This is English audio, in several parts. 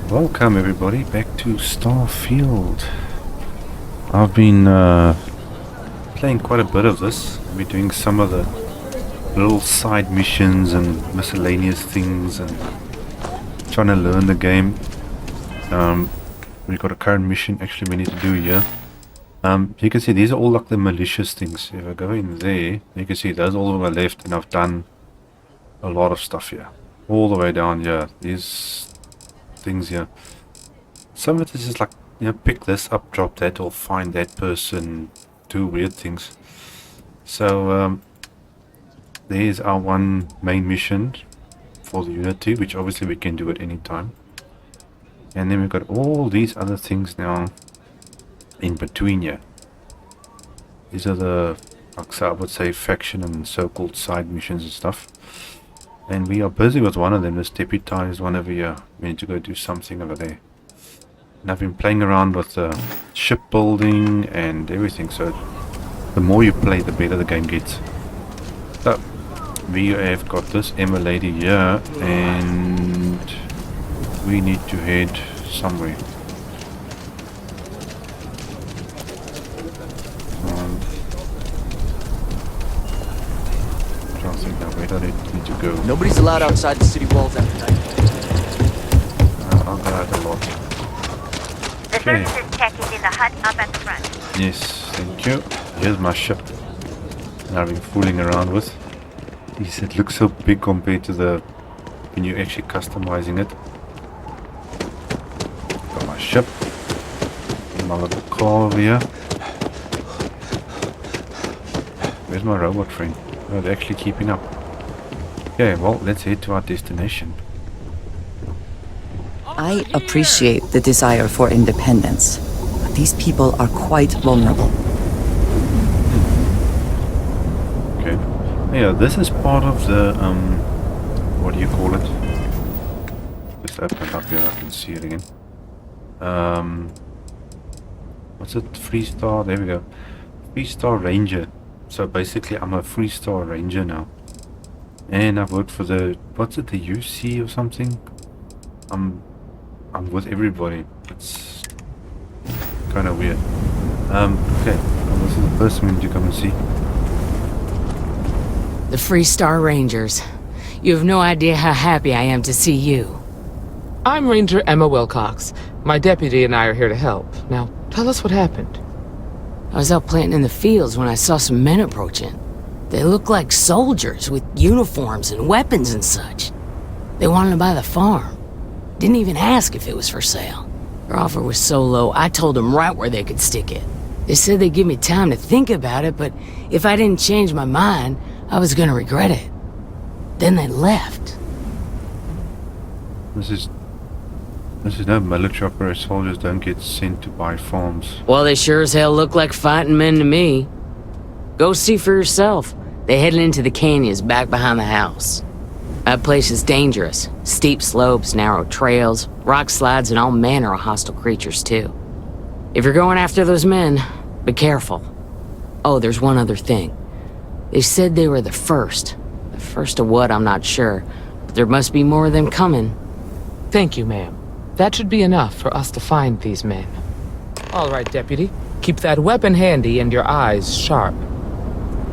Welcome everybody back to Starfield. I've been playing quite a bit of this. I've been doing some of the little side missions and miscellaneous things and trying to learn the game. We've got a current mission actually we need to do here. You can see these are all like the malicious things. If I go in there, you can see those all on my left, and I've done a lot of stuff here. All the way down here. These things here. Some of it is just like, you know, pick this up, drop that, or find that person, do weird things. So there's our one main mission for the Unity, which obviously we can do at any time. And then we've got all these other things now in between here. These are the, like I would say, faction and so-called side missions and stuff. And we are busy with one of them. This deputized one over here. We need to go do something over there. And I've been playing around with shipbuilding and everything. So the more you play, the better the game gets. So we have got this Emma lady here, and we need to head somewhere. Where do I need to go? Nobody's allowed outside the city walls after night. I'll go out a lot. The services tech is in the hut up at the front. Yes, thank you. Here's my ship that I've been fooling around with. It looks so big compared to the when you're actually customizing it. Got my ship. My little car over here. Where's my robot friend? Oh, they're actually keeping up. Okay, well, let's head to our destination. I appreciate the desire for independence, but these people are quite vulnerable. Okay. Yeah, this is part of the, what do you call it? Just open it up here, I can see it again. What's it? 3-star, there we go. 3-star ranger. So basically I'm a 3-star ranger now. And I've worked for the, what's it, the UC or something? I'm with everybody. It's kind of weird. Okay, well, this is the first one you come and see. The 3-star Rangers. You have no idea how happy I am to see you. I'm Ranger Emma Wilcox. My deputy and I are here to help. Now, tell us what happened. I was out planting in the fields when I saw some men approaching. They looked like soldiers with uniforms and weapons and such. They wanted to buy the farm. Didn't even ask if it was for sale. Their offer was so low, I told them right where they could stick it. They said they'd give me time to think about it, but if I didn't change my mind, I was gonna regret it. Then they left. This is no military operation. Soldiers don't get sent to buy farms. Well, they sure as hell look like fighting men to me. Go see for yourself. They headed into the canyons back behind the house. That place is dangerous. Steep slopes, narrow trails, rock slides, and all manner of hostile creatures, too. If you're going after those men, be careful. Oh, there's one other thing. They said they were the first. The first of what, I'm not sure. But there must be more of them coming. Thank you, ma'am. That should be enough for us to find these men. All right, deputy. Keep that weapon handy and your eyes sharp.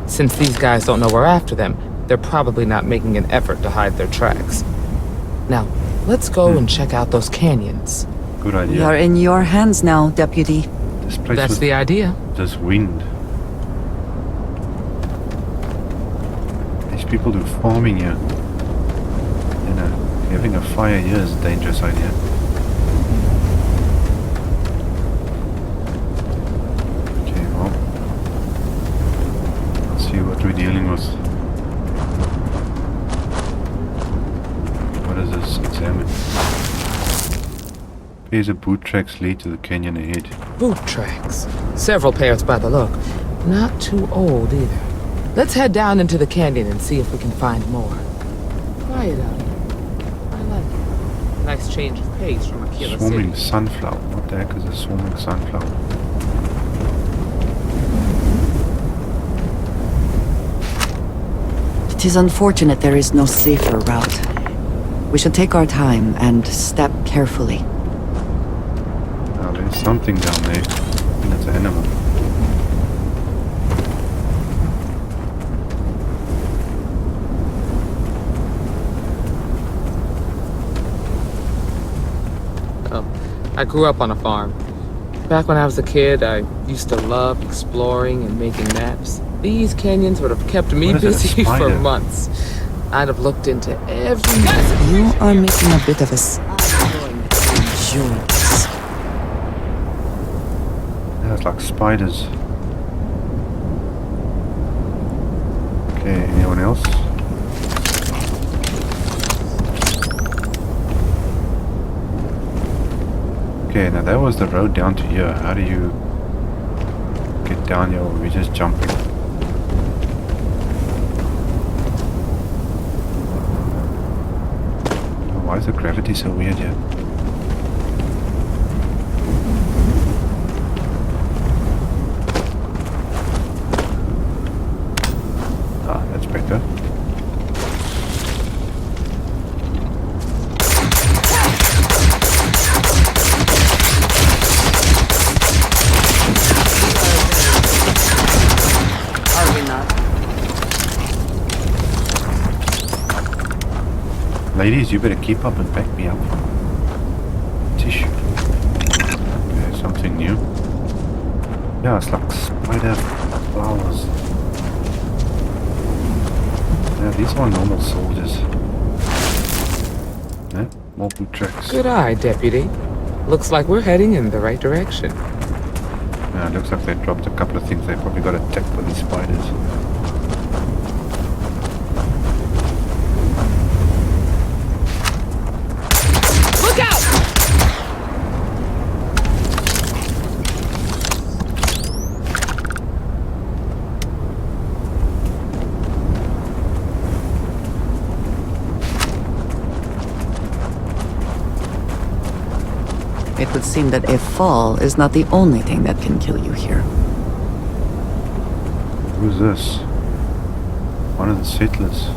Since these guys don't know we're after them, they're probably not making an effort to hide their tracks. Now, let's go and check out those canyons. Good idea. We are in your hands now, Deputy. This place That's with the idea. this wind. These people do farming here. You know, having a fire here is a dangerous idea. Okay, well, let's see what we're dealing with. What is this? Examine. Pairs of boot tracks lead to the canyon ahead. Boot tracks. Several pairs by the look. Not too old either. Let's head down into the canyon and see if we can find more. Quiet out here. I like it. Nice change of pace from Aquila Swarming City. sunflower. What the heck is a swarming sunflower? It is unfortunate there is no safer route. We should take our time and step carefully. Something down there. I think that's an animal. I grew up on a farm. Back when I was a kid, I used to love exploring and making maps. These canyons would have kept me What is it, a busy for spider? months. I'd have looked into every... You are making a bit of a enjoy this. Yeah, it's like spiders. Okay, anyone else? Okay, now that was the road down to here. How do you get down here? Or are we just jumping? Why is the gravity so weird here? Ah, that's better. Are we not? Ladies, you better keep up and back me up. Tissue. Okay, something new. Yeah, it's like spider flowers. Yeah, these are normal soldiers. Yeah, more boot tracks. Good eye, Deputy. Looks like we're heading in the right direction. Yeah, it looks like they dropped a couple of things. They probably got attacked by these spiders. Look out! It would seem that a fall is not the only thing that can kill you here. Who's this? One of the settlers.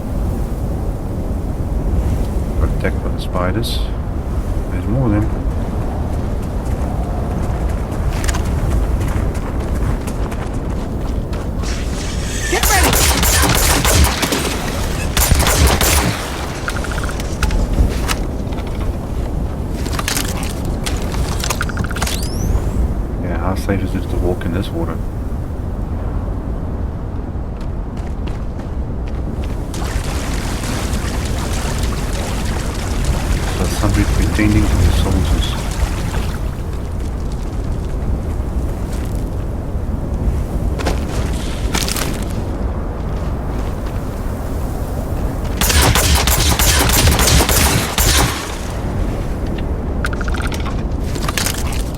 Got attacked by the spiders. There's more of them. Get ready! Yeah, how safe is it to walk in this water? So somebody pretending to be soldiers.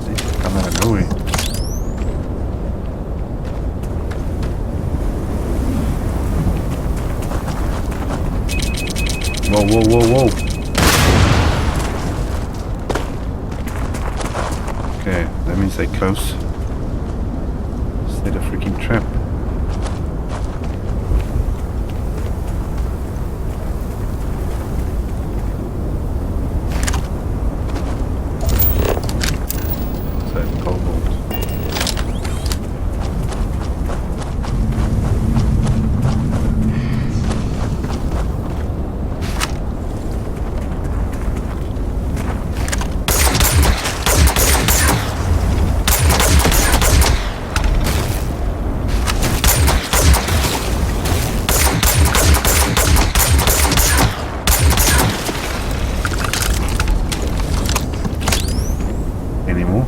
They come out of nowhere. Whoa, whoa, whoa, whoa. Okay, that means they're close. Is that a freaking trap? Is that cobalt? Any more?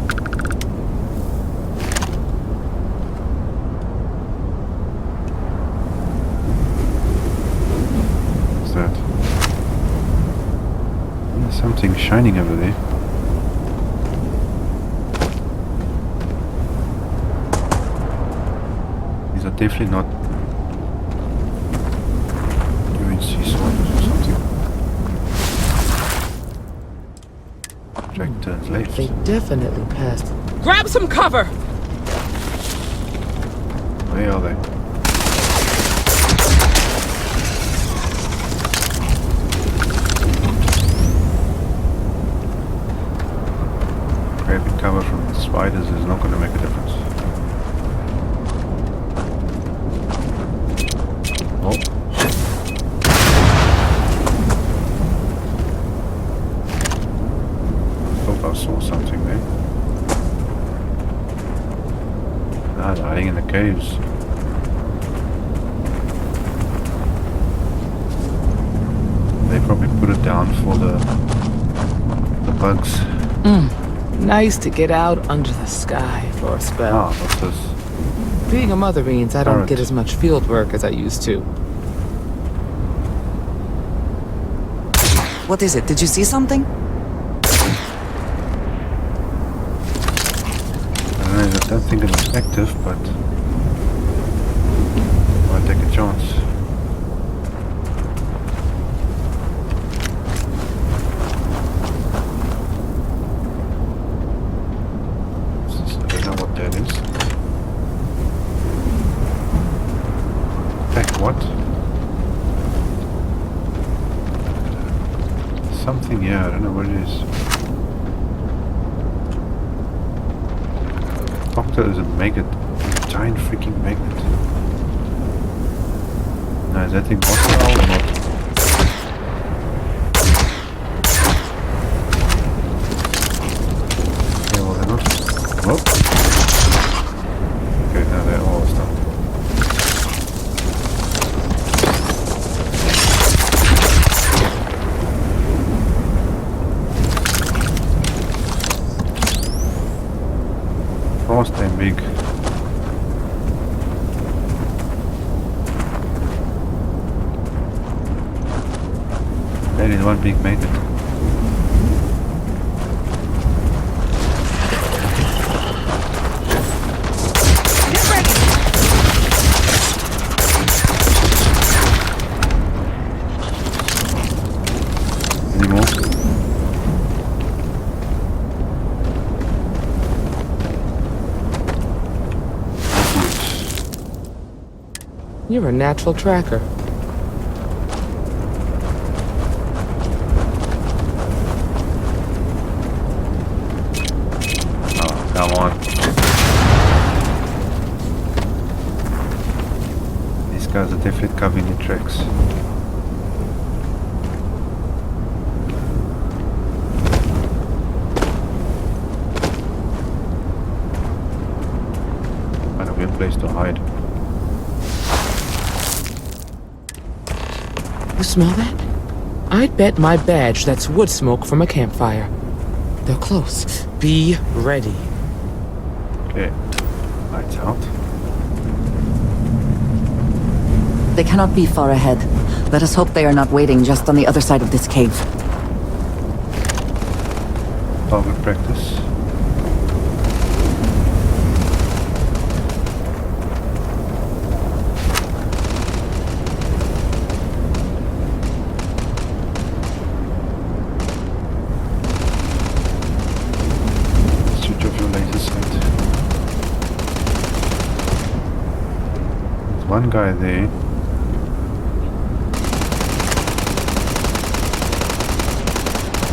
What's that? There's something shining over there. These are definitely not UNC soldiers or something. Tractor left. They definitely passed. Grab some cover! Where are they? Scraping cover from the spiders is not going to make a difference. Oh. Thought I saw something there. Ah, they're hiding in the caves. They probably put it down for the bugs. Nice to get out under the sky for a spell. Ah, what's this? Being a mother means I don't Parrot. get as much field work as I used to. What is it? Did you see something? I don't think it was active, but I'll take a chance. I don't know what that is. Heck, what? Something here, I don't know what it is. Doctor is a maggot. A giant freaking maggot. Now, is that thing hostile or not? Okay, well, they're not. Whoop. Okay, now they're all stopped. Fast and big. That is one big magnet. Any more? You're a natural tracker. Oh, come on. These guys are definitely covering the tracks. Find a weird place to hide. You smell that? I'd bet my badge that's wood smoke from a campfire. They're close. Be ready. Okay, lights out. They cannot be far ahead. Let us hope they are not waiting just on the other side of this cave. Target practice. Switch off your laser sight. There's one guy there.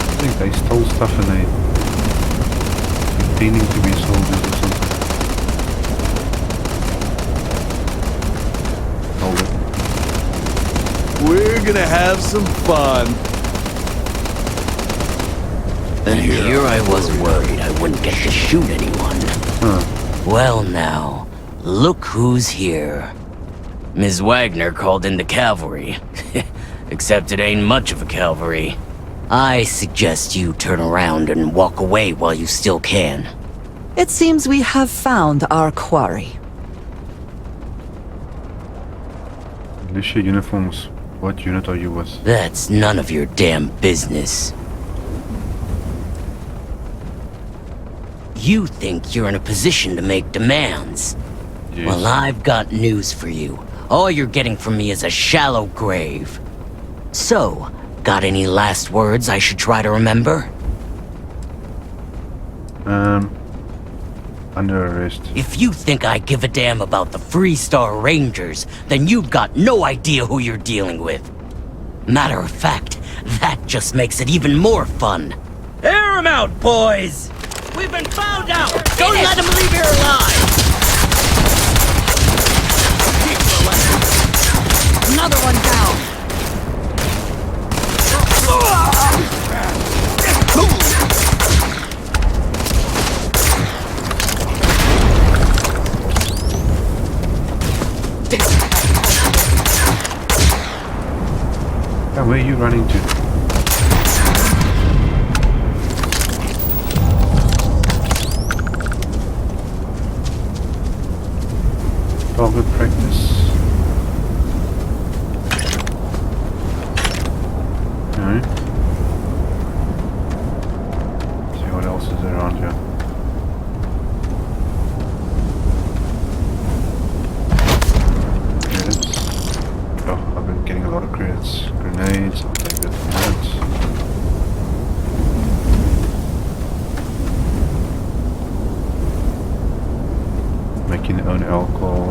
I think they stole stuff and they pretending to be soldiers or something. Hold it. We're gonna have some fun. And here I was worried I wouldn't get to shoot anyone. Well now, look who's here. Ms. Wagner called in the cavalry. Except it ain't much of a cavalry. I suggest you turn around and walk away while you still can. It seems we have found our quarry. Militia uniforms. What unit are you with? That's none of your damn business. You think you're in a position to make demands. Yes. Well, I've got news for you. All you're getting from me is a shallow grave. So, got any last words I should try to remember? Under arrest. If you think I give a damn about the Freestar Rangers, then you've got no idea who you're dealing with. Matter of fact, that just makes it even more fun. Air 'em out, boys! We've been found out! Don't let him leave here alive! Another one down. Yeah, where are you running to? Target practice. Alright. See what else is around here. Credits. Oh, I've been getting a lot of credits. Grenades, I'll take that from that. Making their own alcohol.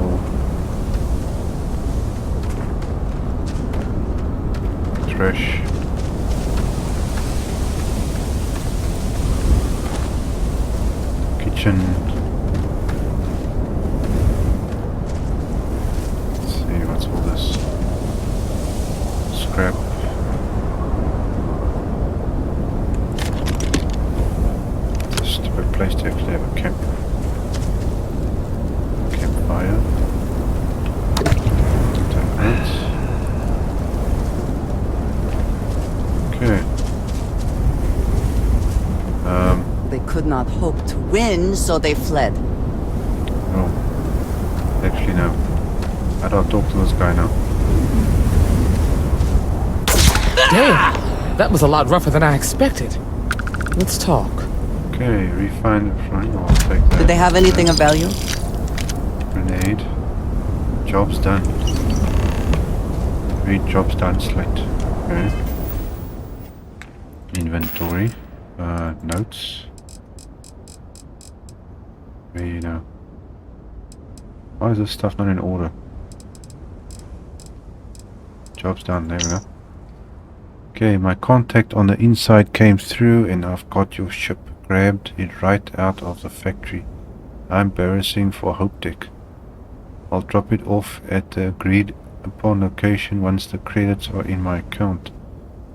Trash. Kitchen. Let's see, what's all this? Scrap. It's a stupid place to actually have a camp. Campfire. Take that. Okay. They could not hope to win, so they fled. Oh. Actually, no. How do I talk to this guy now? Damn! That was a lot rougher than I expected. Let's talk. Okay, refine the front. I'll take that. Did they have anything of value? Grenade. Job's done. Read job's done slate. Okay. Inventory. Notes. Where you know? Why is this stuff not in order? Job's done, there we go. Okay, my contact on the inside came through and I've got your ship. Grabbed it right out of the factory. How embarrassing for Hope Tech. I'll drop it off at the agreed upon location once the credits are in my account.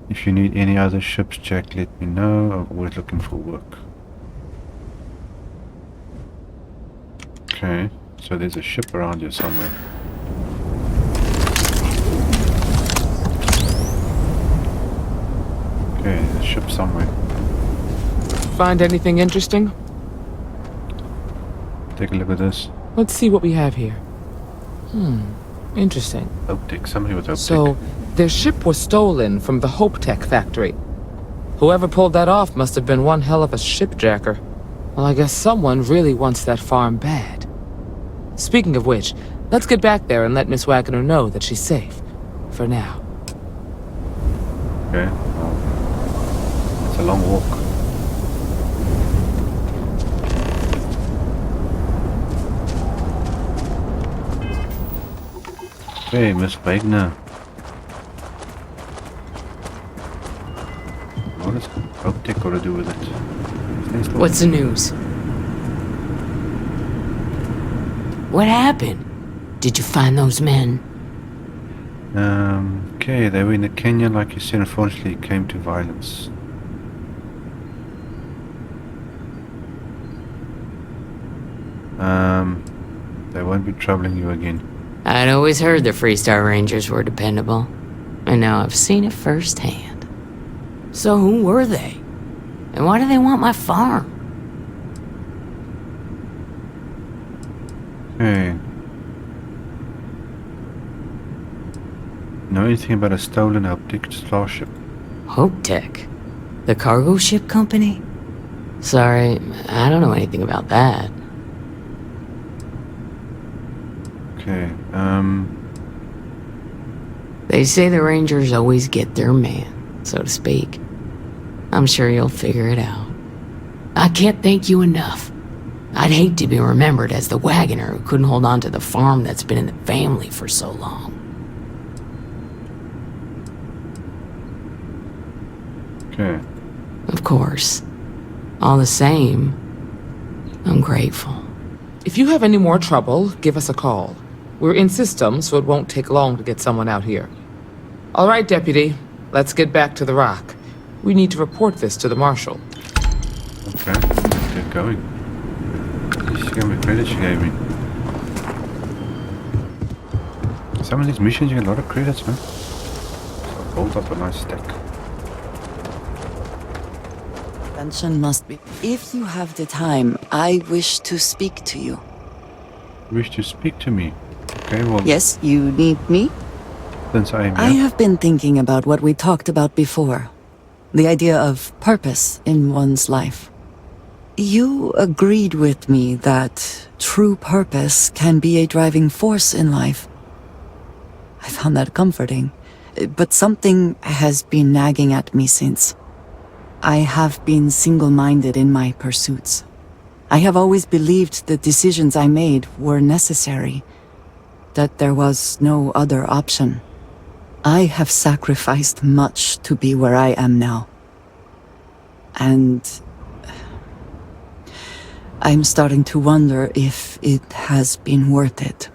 If you need any other ships, Jack, let me know. I'm always looking for work. Okay, so there's a ship around here somewhere. Okay, there's a ship somewhere. Find anything interesting? Take a look at this. Let's see what we have here. Interesting. Optic, somebody with optic. So, their ship was stolen from the Hope Tech factory. Whoever pulled that off must have been one hell of a shipjacker. Well, I guess someone really wants that farm bad. Speaking of which, let's get back there and let Miss Wagner know that she's safe. For now. Okay, well, it's a long walk. Okay, Miss Wagner. What does Optic got to do with it? What's the news? What happened? Did you find those men? Okay, they were in the canyon, like you said. Unfortunately, it came to violence. They won't be troubling you again. I'd always heard the Freestar Rangers were dependable, and now I've seen it firsthand. So who were they? And why do they want my farm? Okay. Know anything about a stolen Optic starship? Hope Tech? The cargo ship company? Sorry, I don't know anything about that. Okay, They say the Rangers always get their man, so to speak. I'm sure you'll figure it out. I can't thank you enough. I'd hate to be remembered as the wagoner who couldn't hold on to the farm that's been in the family for so long. okay. Of course. All the same, I'm grateful. If you have any more trouble, give us a call. We're in system, so it won't take long to get someone out here. All right, Deputy. Let's get back to the rock. We need to report this to the Marshal. Okay, let's get going. She gave me credit, she gave me. Some of these missions you get a lot of credits, man. So I built up a nice stack. Attention must be. If you have the time, I wish to speak to you. You wish to speak to me? Okay, well, Yes, you need me? since I am I here. have been thinking about what we talked about before. The idea of purpose in one's life. You agreed with me that true purpose can be a driving force in life. I found that comforting, but something has been nagging at me since. I have been single-minded in my pursuits. I have always believed the decisions I made were necessary, that there was no other option. I have sacrificed much to be where I am now. And I'm starting to wonder if it has been worth it.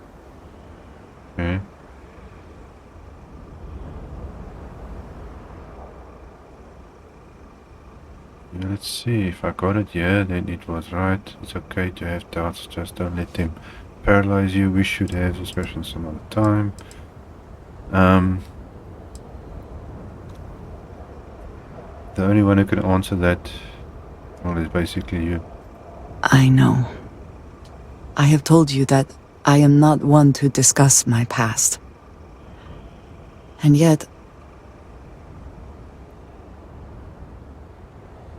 Okay. Yeah, let's see, if I got it here, then it was right. It's okay to have doubts, just don't let them paralyze you. We should have discussion some other time. The only one who can answer that, well, is basically you. I know. I have told you that I am not one to discuss my past. And yet,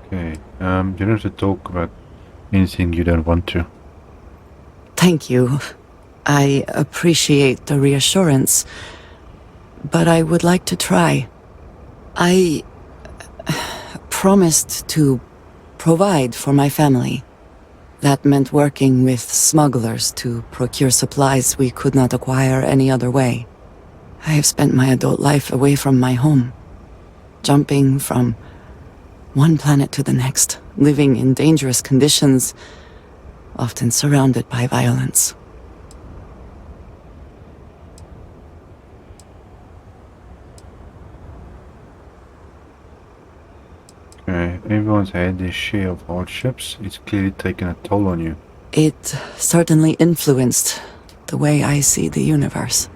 Okay, you don't have to talk about anything you don't want to. thank you. I appreciate the reassurance, but I would like to try. I promised to provide for my family. That meant working with smugglers to procure supplies we could not acquire any other way. I have spent my adult life away from my home, jumping from one planet to the next, living in dangerous conditions, often surrounded by violence. Okay, everyone's had their share of hardships. It's clearly taken a toll on you. It certainly influenced the way I see the universe.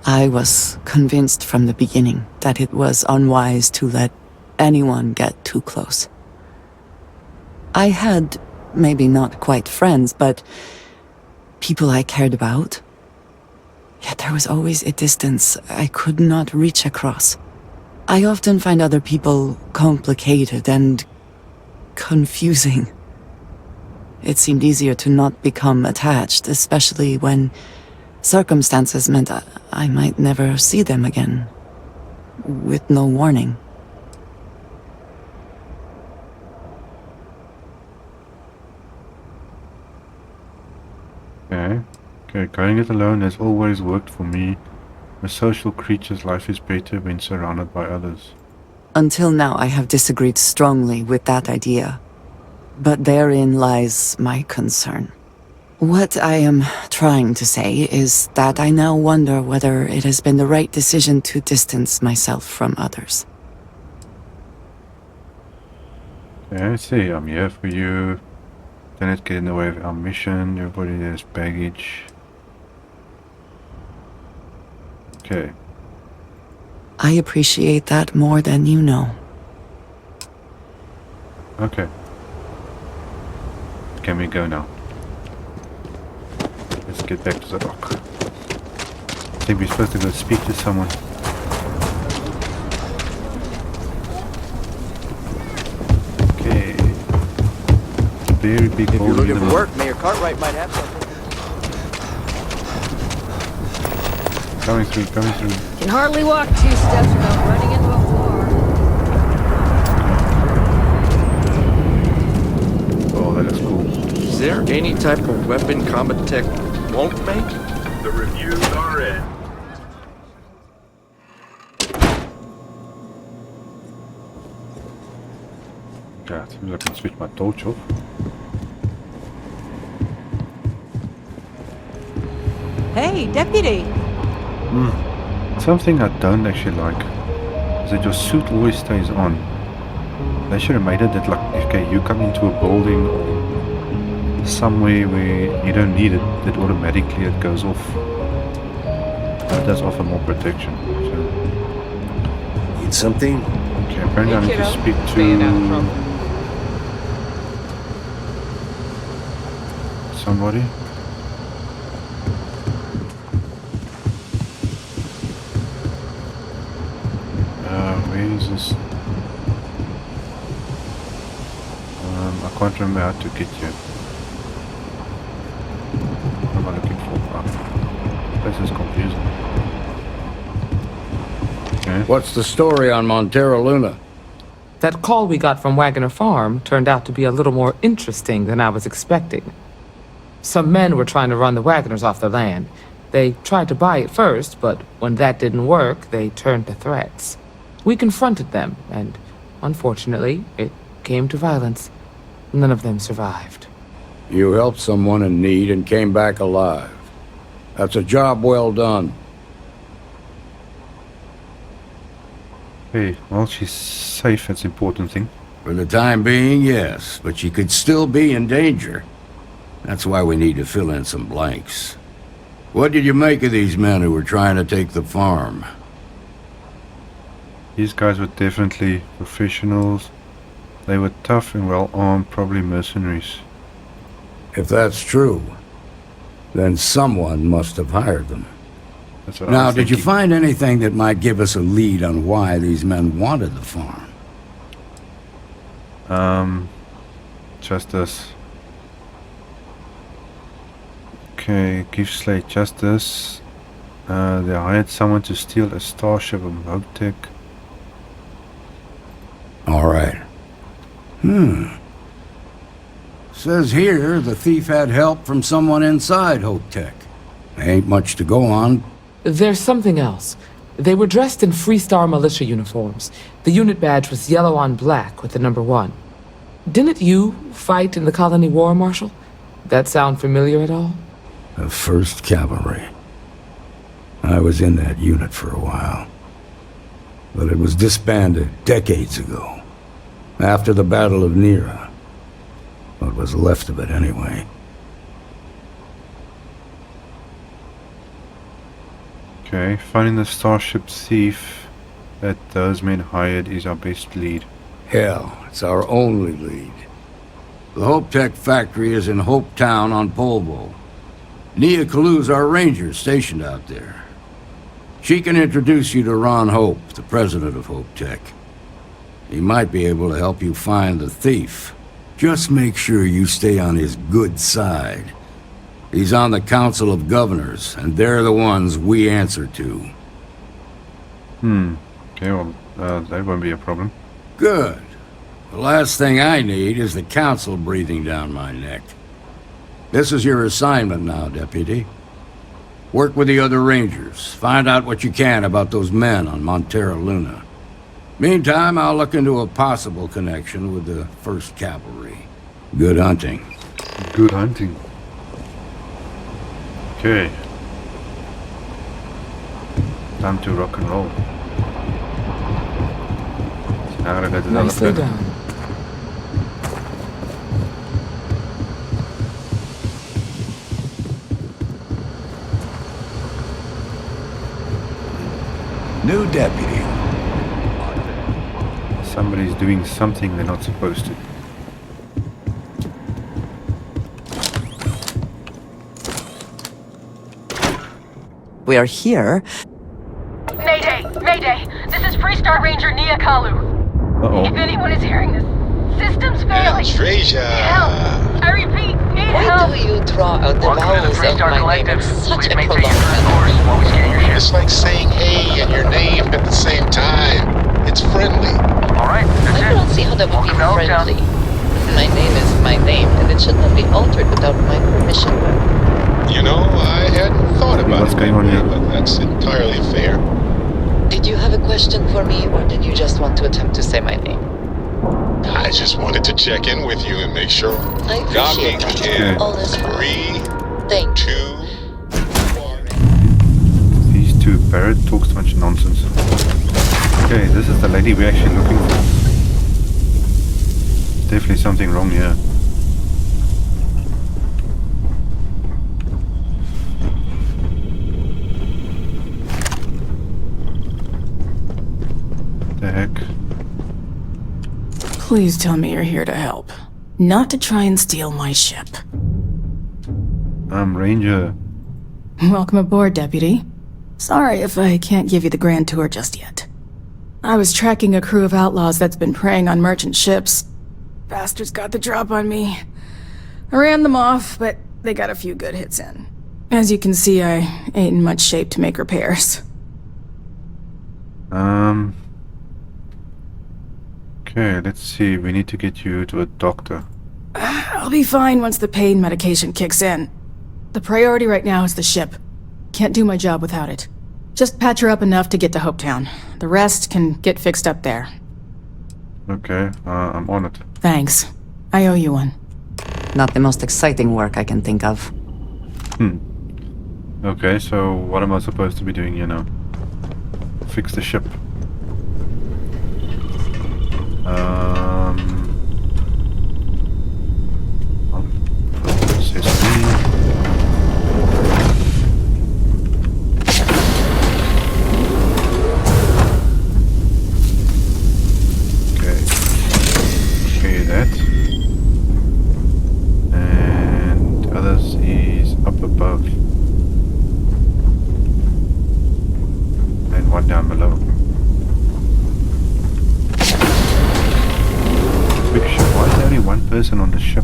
I was convinced from the beginning that it was unwise to let anyone get too close. I had, maybe not quite friends, but people I cared about. Yet there was always a distance I could not reach across. I often find other people complicated and confusing. It seemed easier to not become attached, especially when circumstances meant I might never see them again, with no warning. Okay, going it alone has always worked for me. A social creature's life is better when surrounded by others. Until now, I have disagreed strongly with that idea. But therein lies my concern. What I am trying to say is that I now wonder whether it has been the right decision to distance myself from others. Okay, I see, I'm here for you. Don't let it get in the way of our mission. Everybody has baggage. Okay. I appreciate that more than you know. Okay. Can we go now? Let's get back to the rock. I think we're supposed to go speak to someone. Okay. Very big If you're boulder in looking the for middle. work, Mayor Cartwright might have something. Coming through. Can hardly walk 2 steps without running into a floor. Oh, that looks cool. Is there any type of weapon combat tech won't make? The reviews are in. Yeah, it seems I can switch my torch off. Hey, deputy. Something I don't actually like is that your suit always stays on. They should have made it that, like, okay, you come into a building or somewhere where you don't need it, that automatically it goes off. That does offer more protection. So, Need something? okay, apparently I need to speak Staying out of trouble. to somebody. Where is this? I can't remember how to get here. What am I looking for? This is confusing. Okay. What's the story on Montero Luna? That call we got from Wagner Farm turned out to be a little more interesting than I was expecting. Some men were trying to run the Wagners off the land. They tried to buy it first, but when that didn't work, they turned to threats. We confronted them, and unfortunately, it came to violence. None of them survived. You helped someone in need and came back alive. That's a job well done. Hey, well, she's safe, that's the important thing. For the time being, yes, but she could still be in danger. That's why we need to fill in some blanks. What did you make of these men who were trying to take the farm? These guys were definitely professionals. They were tough and well armed, probably mercenaries. If that's true, then someone must have hired them. That's what I Now, was did you thinking. find anything that might give us a lead on why these men wanted the farm? Justice. Okay, give Slade justice. They hired someone to steal a starship of Hoptech. All right. Says here the thief had help from someone inside Hoptech. Ain't much to go on. There's something else. They were dressed in Freestar militia uniforms. The unit badge was yellow on black with the number 1. Didn't you fight in the Colony War, Marshal? That sound familiar at all? The 1st Cavalry. I was in that unit for a while. But it was disbanded decades ago. After the Battle of Nera. What was left of it, anyway. Okay, finding the starship thief that those men hired is our best lead. Hell, it's our only lead. The Hopetech factory is in Hope Town on Polvo. Nia Kalu's our ranger stationed out there. She can introduce you to Ron Hope, the president of Hopetech. He might be able to help you find the thief. Just make sure you stay on his good side. He's on the Council of Governors, and they're the ones we answer to. Okay, well, that won't be a problem. Good. The last thing I need is the Council breathing down my neck. This is your assignment now, Deputy. Work with the other Rangers. Find out what you can about those men on Montero Luna. Meantime, I'll look into a possible connection with the 1st Cavalry. Good hunting. Good hunting. Okay. Time to rock and roll. So now I gotta go to the Nicely other bit. done. New deputy. Somebody's doing something they're not supposed to. We are here. Mayday! Mayday! This is Freestar Ranger Nia Kalu. Uh-oh. If anyone is hearing this, systems failing. Treasure. Help! I repeat, need Why help! do you draw out the vowels of my name in such a prolonged manner? It's like saying hey and your name at the same time. It's friendly. Alright, I that's don't see how that would be Welcome to Oaktown. friendly. My name is my name, and it should not be altered without my permission. You know, I hadn't thought about What's it going on that way, here? but that's entirely fair. Did you have a question for me, or did you just want to attempt to say my name? I just wanted to check in with you and make sure. I appreciate Docking that. in All is fine. 3, Thank you. 2, 1. to Barrett talks too much nonsense. Okay, this is the lady we're actually looking for. Definitely something wrong here. The heck? Please tell me you're here to help. Not to try and steal my ship. I'm Ranger. Welcome aboard, Deputy. Sorry if I can't give you the grand tour just yet. I was tracking a crew of outlaws that's been preying on merchant ships. Bastards got the drop on me. I ran them off, but they got a few good hits in. As you can see, I ain't in much shape to make repairs. Okay, let's see. We need to get you to a doctor. I'll be fine once the pain medication kicks in. The priority right now is the ship. Can't do my job without it. Just patch her up enough to get to Hopetown. The rest can get fixed up there. Okay, I'm on it. Thanks. I owe you one. Not the most exciting work I can think of. Okay, so what am I supposed to be doing here now? Fix the ship. Sesame. Okay, that. And others is up above. And one down below. Big ship. Why is there only one person on the ship?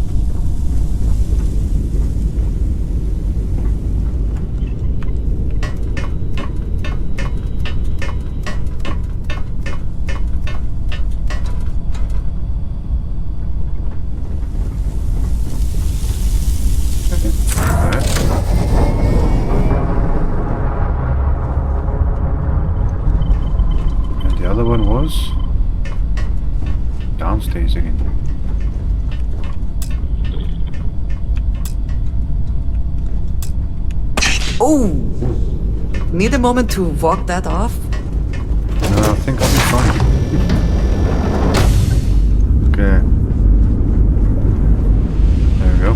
And the other one was downstairs again. Oh! Need a moment to walk that off? No, I think I'll be fine. Okay. There we go.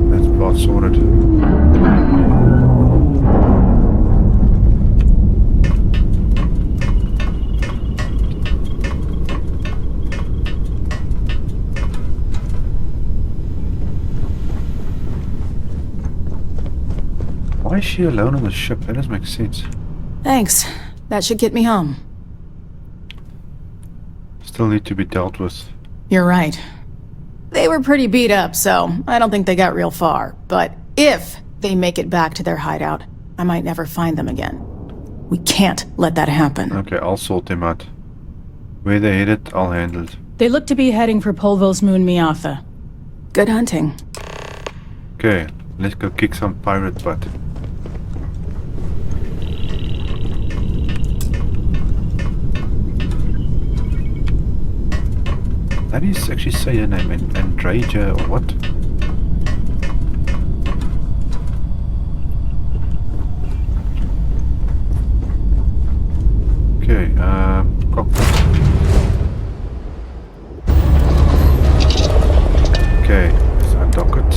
That's part sorted. Why is she alone on the ship? That doesn't make sense. Thanks. That should get me home. Still need to be dealt with. You're right. They were pretty beat up, so I don't think they got real far. But if they make it back to their hideout, I might never find them again. We can't let that happen. Okay, I'll sort them out. Where they headed, I'll handle it. They look to be heading for Polvo's moon Miatha. Good hunting. Okay, let's go kick some pirate butt. How do you actually say your name? Andraja or what? Okay, cockpit. Okay, let's undock it.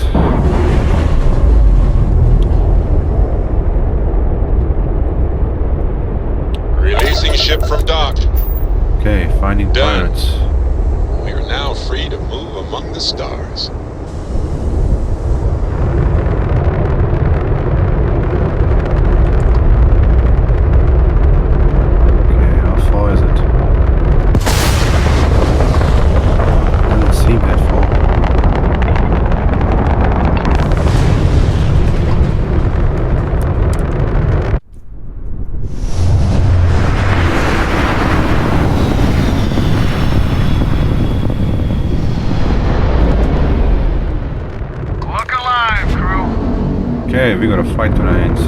Releasing ship from dock. Okay, finding Done. pirates. We are now free to move among the stars. Okay, how far is it? Doesn't seem that far. Okay, we got a fight to the hands.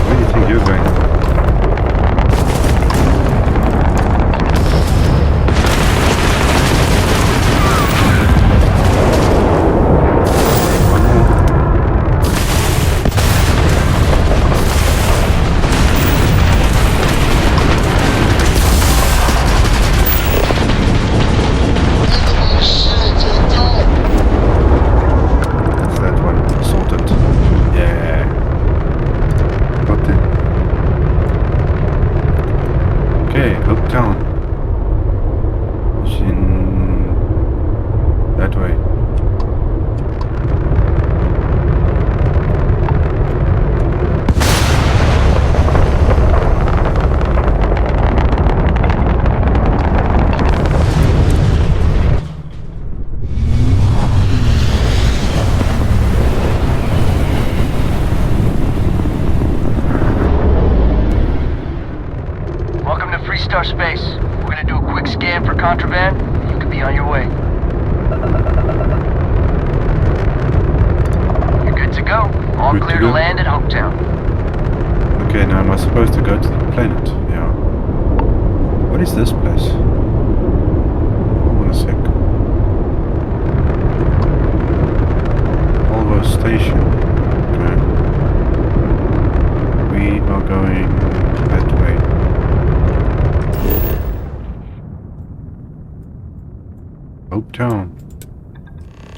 Where do you think you're going? Space. We're gonna do a quick scan for contraband. You can be on your way. You're good to go. All Good clear to land at Hopetown. Okay, now am I supposed to go to the planet? Yeah. What is this place? Hold on a sec. Volvo Station. Okay. We are going that way. Hopetown.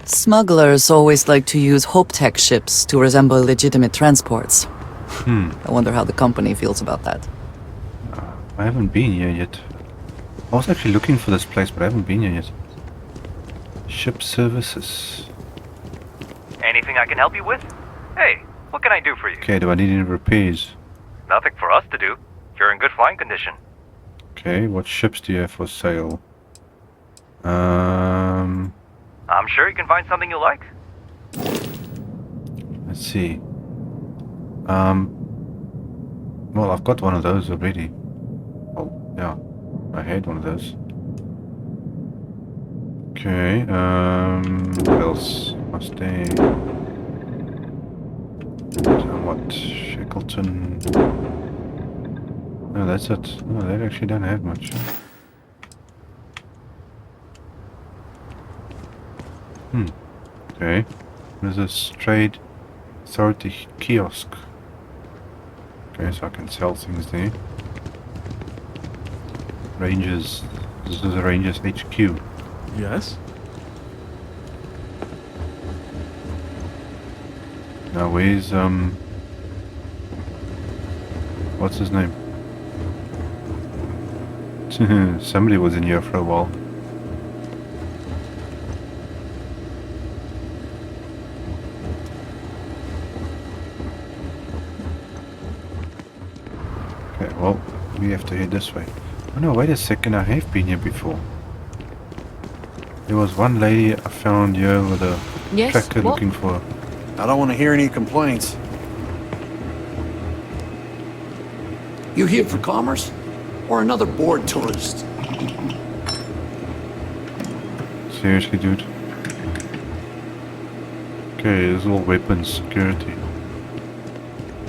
Smugglers always like to use HopeTech ships to resemble legitimate transports. I wonder how the company feels about that. I haven't been here yet. I was actually looking for this place, but I haven't been here yet. Ship services. Anything I can help you with? Hey, what can I do for you? Okay, do I need any repairs? Nothing for us to do. You're in good flying condition. Okay, what ships do you have for sale? I'm sure you can find something you like. Let's see. Well, I've got one of those already. Oh, yeah. I had one of those. Okay, what else? Mustang. What? Shackleton. No, that's it. No, they actually don't have much. Okay. There's a trade authority kiosk. Okay, so I can sell things there. Rangers. This is the Rangers HQ. Yes? Now where's what's his name? Somebody was in here for a while. Okay, well, we have to head this way. Oh no, wait a second, I have been here before. There was one lady I found here with a tracker looking for her. I don't want to hear any complaints. You here for commerce? Or another bored tourist? Seriously, dude? Okay, this is all weapons security.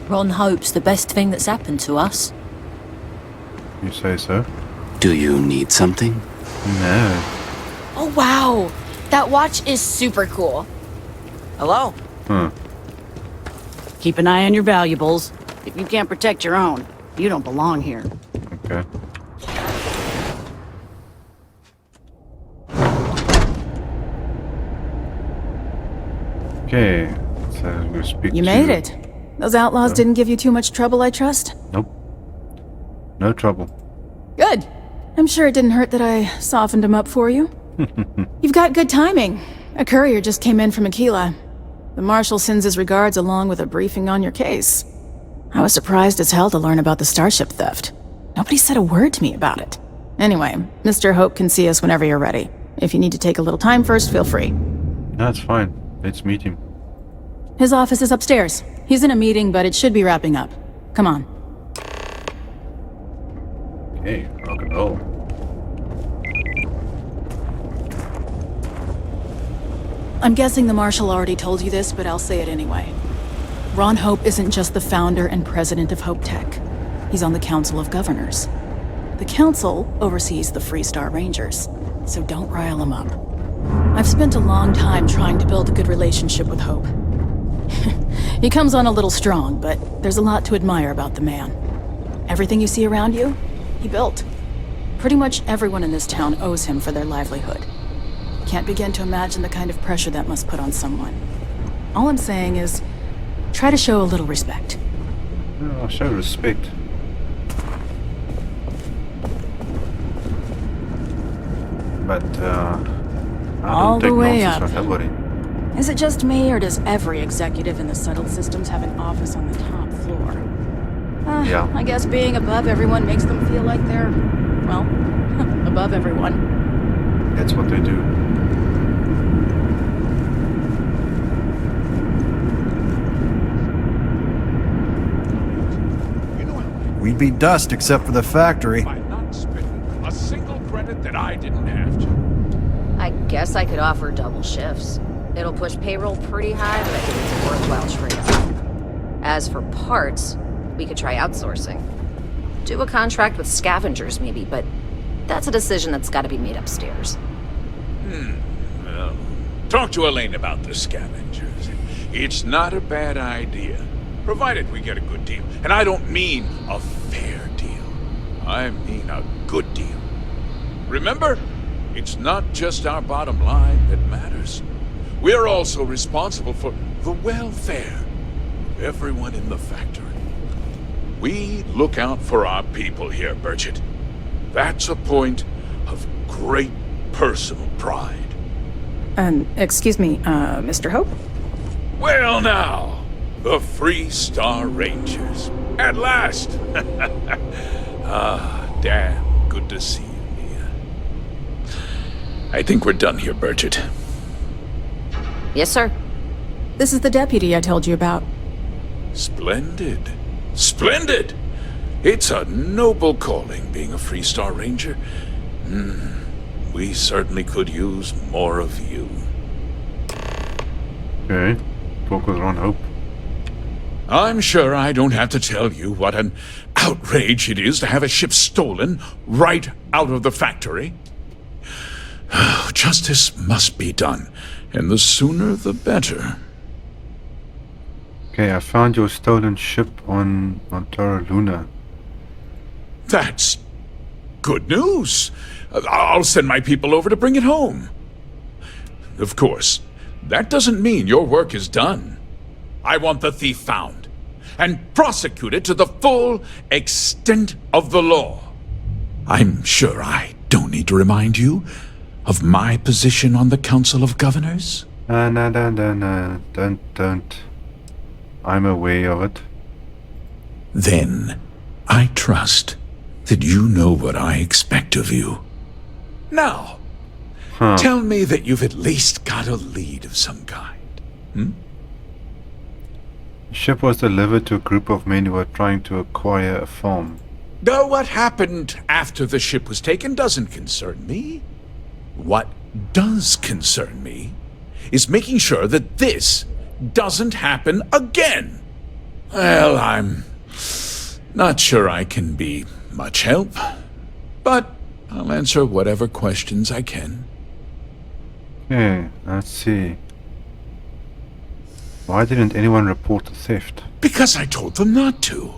Ron Hope's the best thing that's happened to us. You say so? Do you need something? No. Oh wow! That watch is super cool. Hello? Huh. Keep an eye on your valuables. If you can't protect your own, you don't belong here. Okay. Okay, so we'll speak You to... made it. Those outlaws didn't give you too much trouble, I trust? Nope. No trouble. Good. I'm sure it didn't hurt that I softened him up for you. You've got good timing. A courier just came in from Aquila. The Marshal sends his regards along with a briefing on your case. I was surprised as hell to learn about the starship theft. Nobody said a word to me about it. Anyway, Mr. Hope can see us whenever you're ready. If you need to take a little time first, feel free. That's fine. Let's meet him. His office is upstairs. He's in a meeting, but it should be wrapping up. Come on. Okay, rock and roll. I'm guessing the Marshal already told you this, but I'll say it anyway. Ron Hope isn't just the founder and president of Hope Tech. He's on the Council of Governors. The Council oversees the Freestar Rangers, so don't rile him up. I've spent a long time trying to build a good relationship with Hope. He comes on a little strong, but there's a lot to admire about the man. Everything you see around you, he built. Pretty much everyone in this town owes him for their livelihood. Can't begin to imagine the kind of pressure that must put on someone. All I'm saying is, try to show a little respect. I'll show respect. But, all the way up. From nobody. Is it just me, or does every executive in the settled systems have an office on the top floor? Yeah. I guess being above everyone makes them feel like they're, well, above everyone. That's what they do. We'd be dust except for the factory. By not spending a single credit that I didn't have to. I guess I could offer double shifts. It'll push payroll pretty high, but I think it's a worthwhile trade-off. As for parts, we could try outsourcing. Do a contract with scavengers, maybe, but that's a decision that's got to be made upstairs. Well, talk to Elaine about the scavengers. It's not a bad idea, provided we get a good deal. And I don't mean a fair deal. I mean a good deal. Remember, it's not just our bottom line that matters. We're also responsible for the welfare of everyone in the factory. We look out for our people here, Burchett. That's a point of great personal pride. Excuse me, Mr. Hope? Well now, the Freestar Rangers. At last! Damn, good to see you, Mia. I think we're done here, Burchett. Yes, sir. This is the deputy I told you about. Splendid. Splendid! It's a noble calling, being a Freestar Ranger. We certainly could use more of you. Okay. Talk with Ron Hope. I'm sure I don't have to tell you what an outrage it is to have a ship stolen right out of the factory. Justice must be done, and the sooner the better. Okay, I found your stolen ship on Montara Luna. That's good news. I'll send my people over to bring it home. Of course, that doesn't mean your work is done. I want the thief found and prosecuted to the full extent of the law. I'm sure I don't need to remind you of my position on the Council of Governors. No, don't. I'm aware of it. Then, I trust that you know what I expect of you. Now, tell me that you've at least got a lead of some kind. The ship was delivered to a group of men who were trying to acquire a farm. Though what happened after the ship was taken doesn't concern me. What does concern me is making sure that this doesn't happen again. Well, I'm not sure I can be much help, but I'll answer whatever questions I can. Okay, let's see. Why didn't anyone report the theft? Because I told them not to.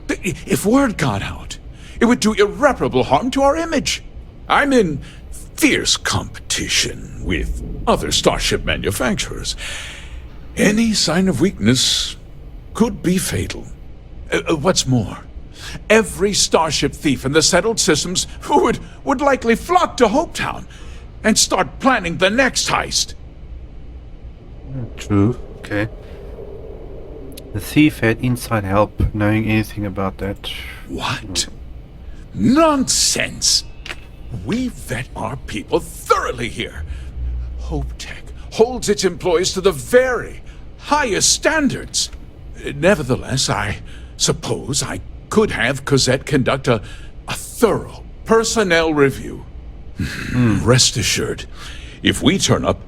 If word got out, it would do irreparable harm to our image. I'm in fierce competition with other starship manufacturers. Any sign of weakness could be fatal. What's more, every starship thief in the settled systems would likely flock to Hopetown and start planning the next heist. True, okay. The thief had inside help, knowing anything about that. What? Nonsense! We vet our people thoroughly here. Hope Tech holds its employees to the very highest standards. Nevertheless, I suppose I could have Cosette conduct a thorough personnel review. Rest assured, if we turn up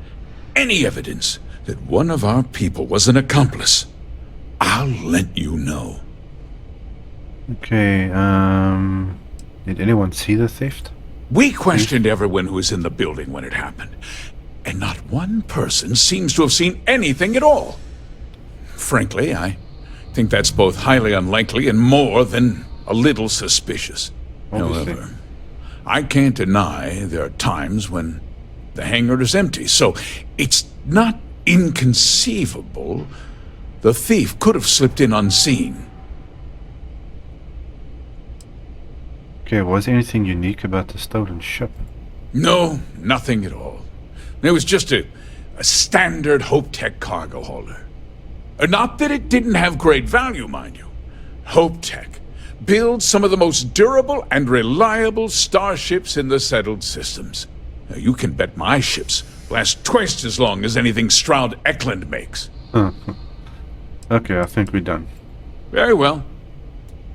any evidence that one of our people was an accomplice, I'll let you know. Okay, did anyone see the theft? We questioned everyone who was in the building when it happened, and not one person seems to have seen anything at all. Frankly, I think that's both highly unlikely and more than a little suspicious. Obviously. However, I can't deny there are times when the hangar is empty, so it's not inconceivable the thief could have slipped in unseen. Okay, was there anything unique about the stolen ship? No, nothing at all. It was just a standard HopeTech cargo hauler. Not that it didn't have great value, mind you. HopeTech builds some of the most durable and reliable starships in the settled systems. Now, you can bet my ships last twice as long as anything Stroud Eklund makes. Okay, I think we're done. Very well.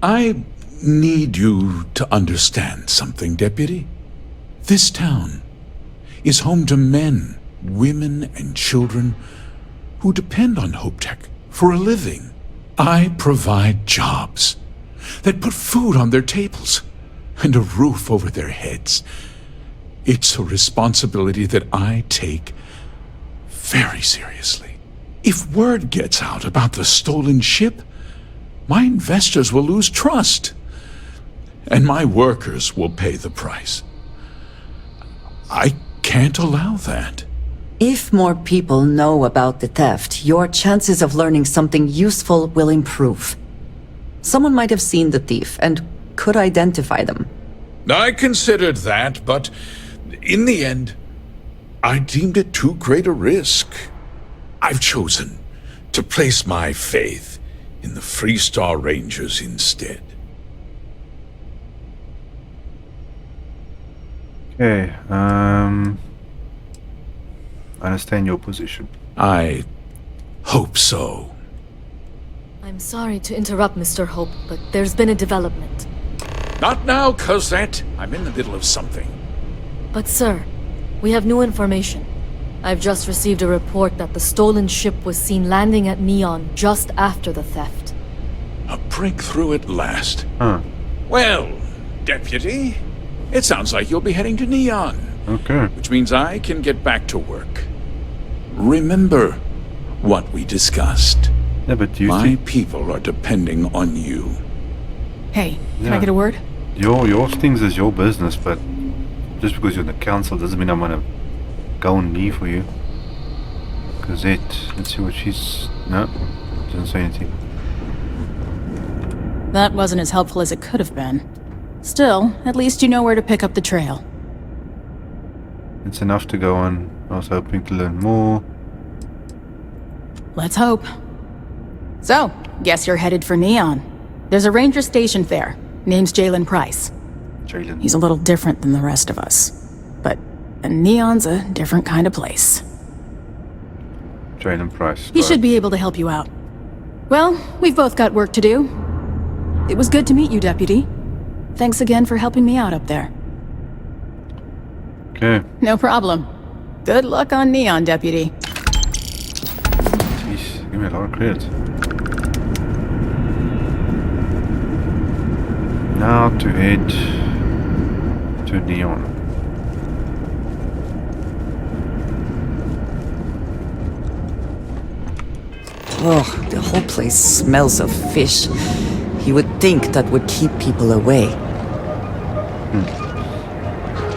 I need you to understand something, Deputy. This town is home to men, women, and children who depend on HopeTech for a living. I provide jobs that put food on their tables and a roof over their heads. It's a responsibility that I take very seriously. If word gets out about the stolen ship, my investors will lose trust, and my workers will pay the price. I can't allow that. If more people know about the theft, your chances of learning something useful will improve. Someone might have seen the thief and could identify them. I considered that, but in the end, I deemed it too great a risk. I've chosen to place my faith in the Freestar Rangers instead. Okay, I understand your position. I hope so. I'm sorry to interrupt, Mr. Hope, but there's been a development. Not now, Cosette. I'm in the middle of something. But sir, we have new information. I've just received a report that the stolen ship was seen landing at Neon just after the theft. A breakthrough at last. Huh. Well, Deputy, it sounds like you'll be heading to Neon. Okay. Which means I can get back to work. Remember what we discussed. Yeah, but do you My think people are depending on you. Hey, can I get a word? your things is your business, but just because you're in the council doesn't mean I'm gonna go and leave for you. Cosette, let's see what she's... No, doesn't say anything. That wasn't as helpful as it could have been. Still, at least you know where to pick up the trail. It's enough to go on. I was hoping to learn more. Let's hope. So, guess you're headed for Neon. There's a ranger stationed there. Name's Jalen Price. Jalen. He's a little different than the rest of us. But Neon's a different kind of place. Jalen Price. He should be able to help you out. Well, we've both got work to do. It was good to meet you, Deputy. Thanks again for helping me out up there. Okay. No problem. Good luck on Neon, Deputy. Jeez, give me a lot of credit. Now to head to Neon. Oh, the whole place smells of fish. You would think that would keep people away.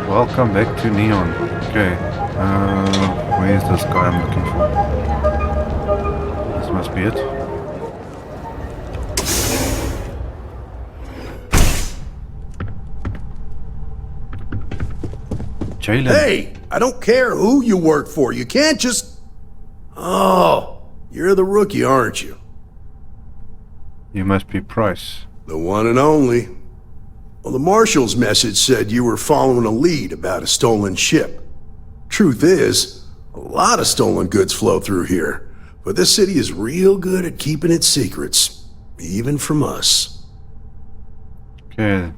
Welcome back to Neon. Okay. Where's this guy I'm looking for? This must be it. Jalen. Hey, I don't care who you work for. You can't just... Oh, you're the rookie, aren't you? You must be Price. The one and only. Well, the marshal's message said you were following a lead about a stolen ship. Truth is, a lot of stolen goods flow through here, but this city is real good at keeping its secrets, even from us. Okay.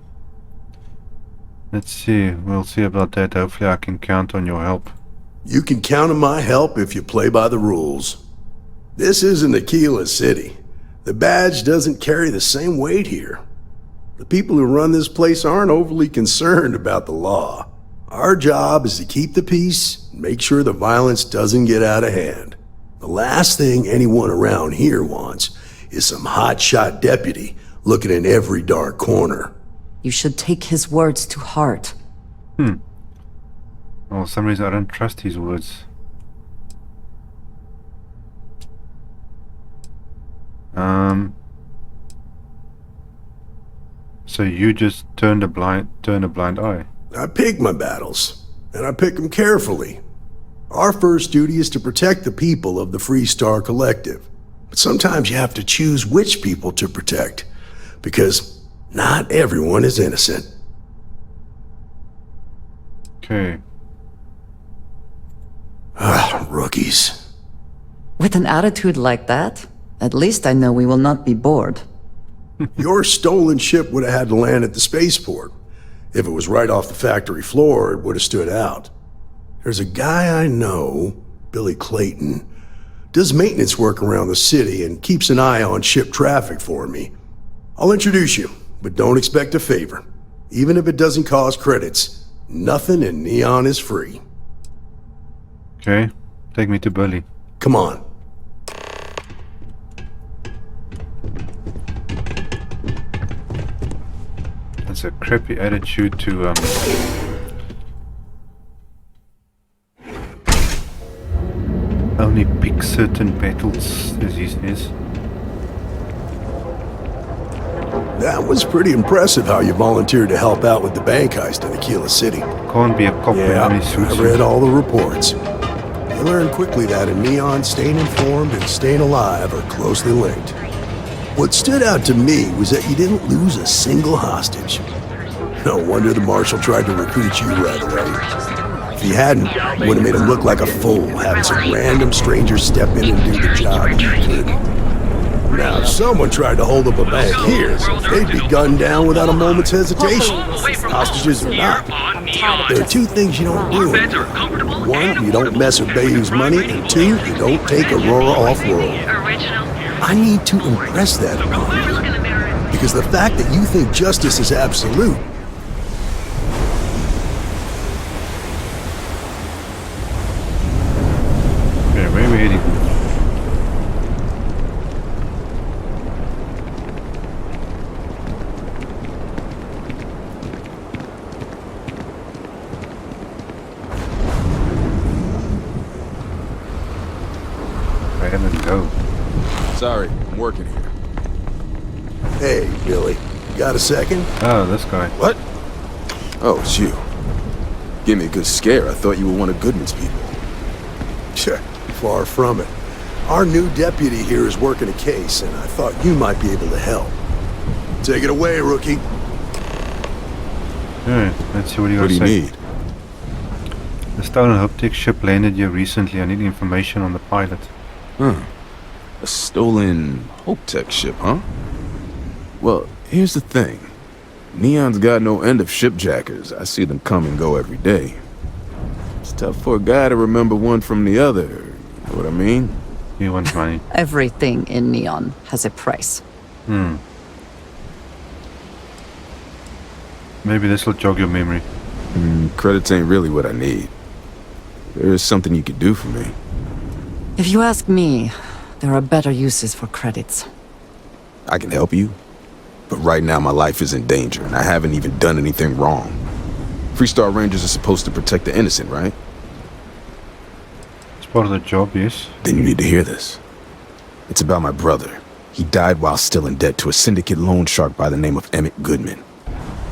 Let's see. We'll see about that. Hopefully I can count on your help. You can count on my help if you play by the rules. This isn't Aquila City. The badge doesn't carry the same weight here. The people who run this place aren't overly concerned about the law. Our job is to keep the peace and make sure the violence doesn't get out of hand. The last thing anyone around here wants is some hotshot deputy looking in every dark corner. You should take his words to heart. Well, for some reason I don't trust his words. So you just turn a blind eye. I pick my battles, and I pick them carefully. Our first duty is to protect the people of the Freestar Collective. But sometimes you have to choose which people to protect, because not everyone is innocent. Okay. Rookies. With an attitude like that, at least I know we will not be bored. Your stolen ship would have had to land at the spaceport. If it was right off the factory floor, it would have stood out. There's a guy I know, Billy Clayton, does maintenance work around the city and keeps an eye on ship traffic for me. I'll introduce you, but don't expect a favor. Even if it doesn't cost credits, nothing in Neon is free. Okay, take me to Billy. Come on. That's a crappy attitude to only pick certain battles, as he says. That was pretty impressive how you volunteered to help out with the bank heist in Aquila City. Can't be a cop with only suits. I read all the reports. You learn quickly that in Neon, staying informed and staying alive are closely linked. What stood out to me was that you didn't lose a single hostage. No wonder the marshal tried to recruit you right away. If he hadn't, it would have made him look like a fool, having some random stranger step in and do the job he couldn't. Now, if someone tried to hold up a bank here, they'd be gunned down without a moment's hesitation. Hostages or not. There are two things you don't do. One, you don't mess with Bayou's money, and two, you don't take Aurora off-world. I need to impress that upon you. Because the fact that you think justice is absolute. Okay, where are we heading? Go. Sorry, I'm working here. Hey, Billy. Got a second? Oh, this guy. What? Oh, it's you. Gave me a good scare. I thought you were one of Goodman's people. Sure, far from it. Our new deputy here is working a case, and I thought you might be able to help. Take it away, rookie. Alright, let's see what you got to say. What do you need? The stolen Hope-Tech ship landed here recently. I need information on the pilot. A stolen Hope-Tech ship, huh? Well, here's the thing. Neon's got no end of shipjackers. I see them come and go every day. It's tough for a guy to remember one from the other. You know what I mean? He wants money. Everything in Neon has a price. Maybe this will jog your memory. Credits ain't really what I need. There is something you could do for me. If you ask me, there are better uses for credits. I can help you, but right now my life is in danger, and I haven't even done anything wrong. Freestar Rangers are supposed to protect the innocent, right? It's part of the job, yes. Then you need to hear this. It's about my brother. He died while still in debt to a syndicate loan shark by the name of Emmett Goodman.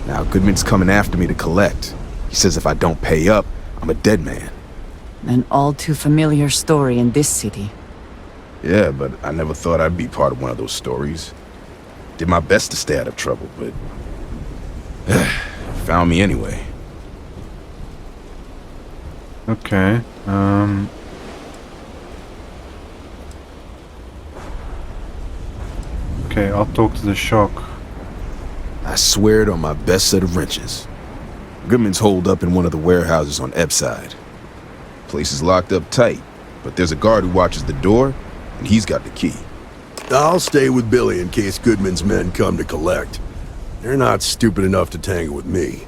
Now, Goodman's coming after me to collect. He says if I don't pay up, I'm a dead man. An all too familiar story in this city. Yeah, but I never thought I'd be part of one of those stories. Did my best to stay out of trouble, but found me anyway. Okay, okay, I'll talk to the shark. I swear it on my best set of wrenches. Goodman's holed up in one of the warehouses on Epside. Place is locked up tight, but there's a guard who watches the door, and he's got the key. I'll stay with Billy in case Goodman's men come to collect. They're not stupid enough to tangle with me.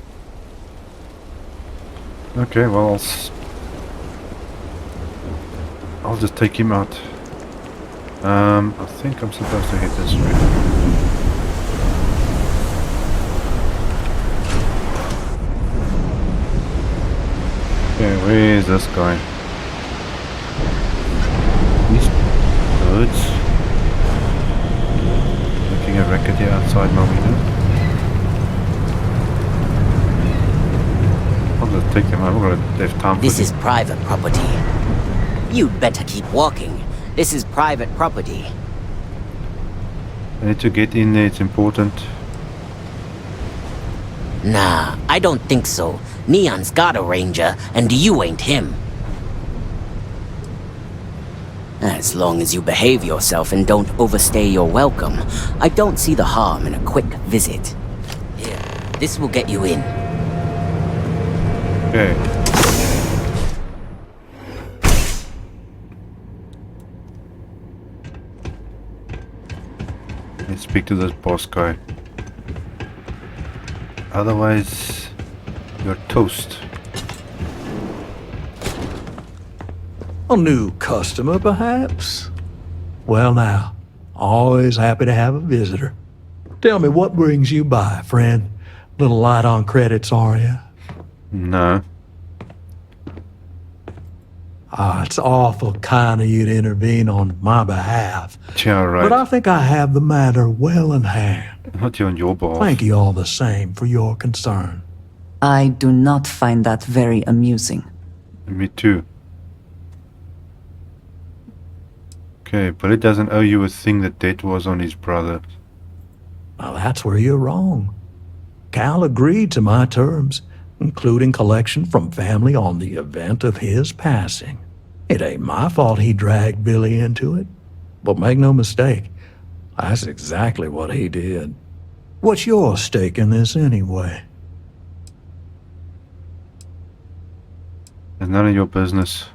Okay, well, I'll just take him out. I think I'm supposed to hit this way. Okay, where is this guy? These birds. Looking at racket outside my window. I'll just take them out. I've got to have time for This is private property. You'd better keep walking. This is private property. I need to get in there, it's important. Nah, I don't think so. Neon's got a ranger, and you ain't him. As long as you behave yourself and don't overstay your welcome, I don't see the harm in a quick visit. Here, this will get you in. Okay. Let's speak to this boss guy. Otherwise, you're toast. A new customer, perhaps? Well now, always happy to have a visitor. Tell me, what brings you by, friend? Little light on credits, are you? No. Ah, it's awful kind of you to intervene on my behalf. Yeah, right. But I think I have the matter well in hand. Not you on your balls. Thank you all the same for your concern. I do not find that very amusing. Me too. Okay, but it doesn't owe you a thing that debt was on his brother. Well, that's where you're wrong. Cal agreed to my terms, including collection from family on the event of his passing. It ain't my fault he dragged Billy into it. But make no mistake, that's exactly what he did. What's your stake in this anyway? It's none of your business.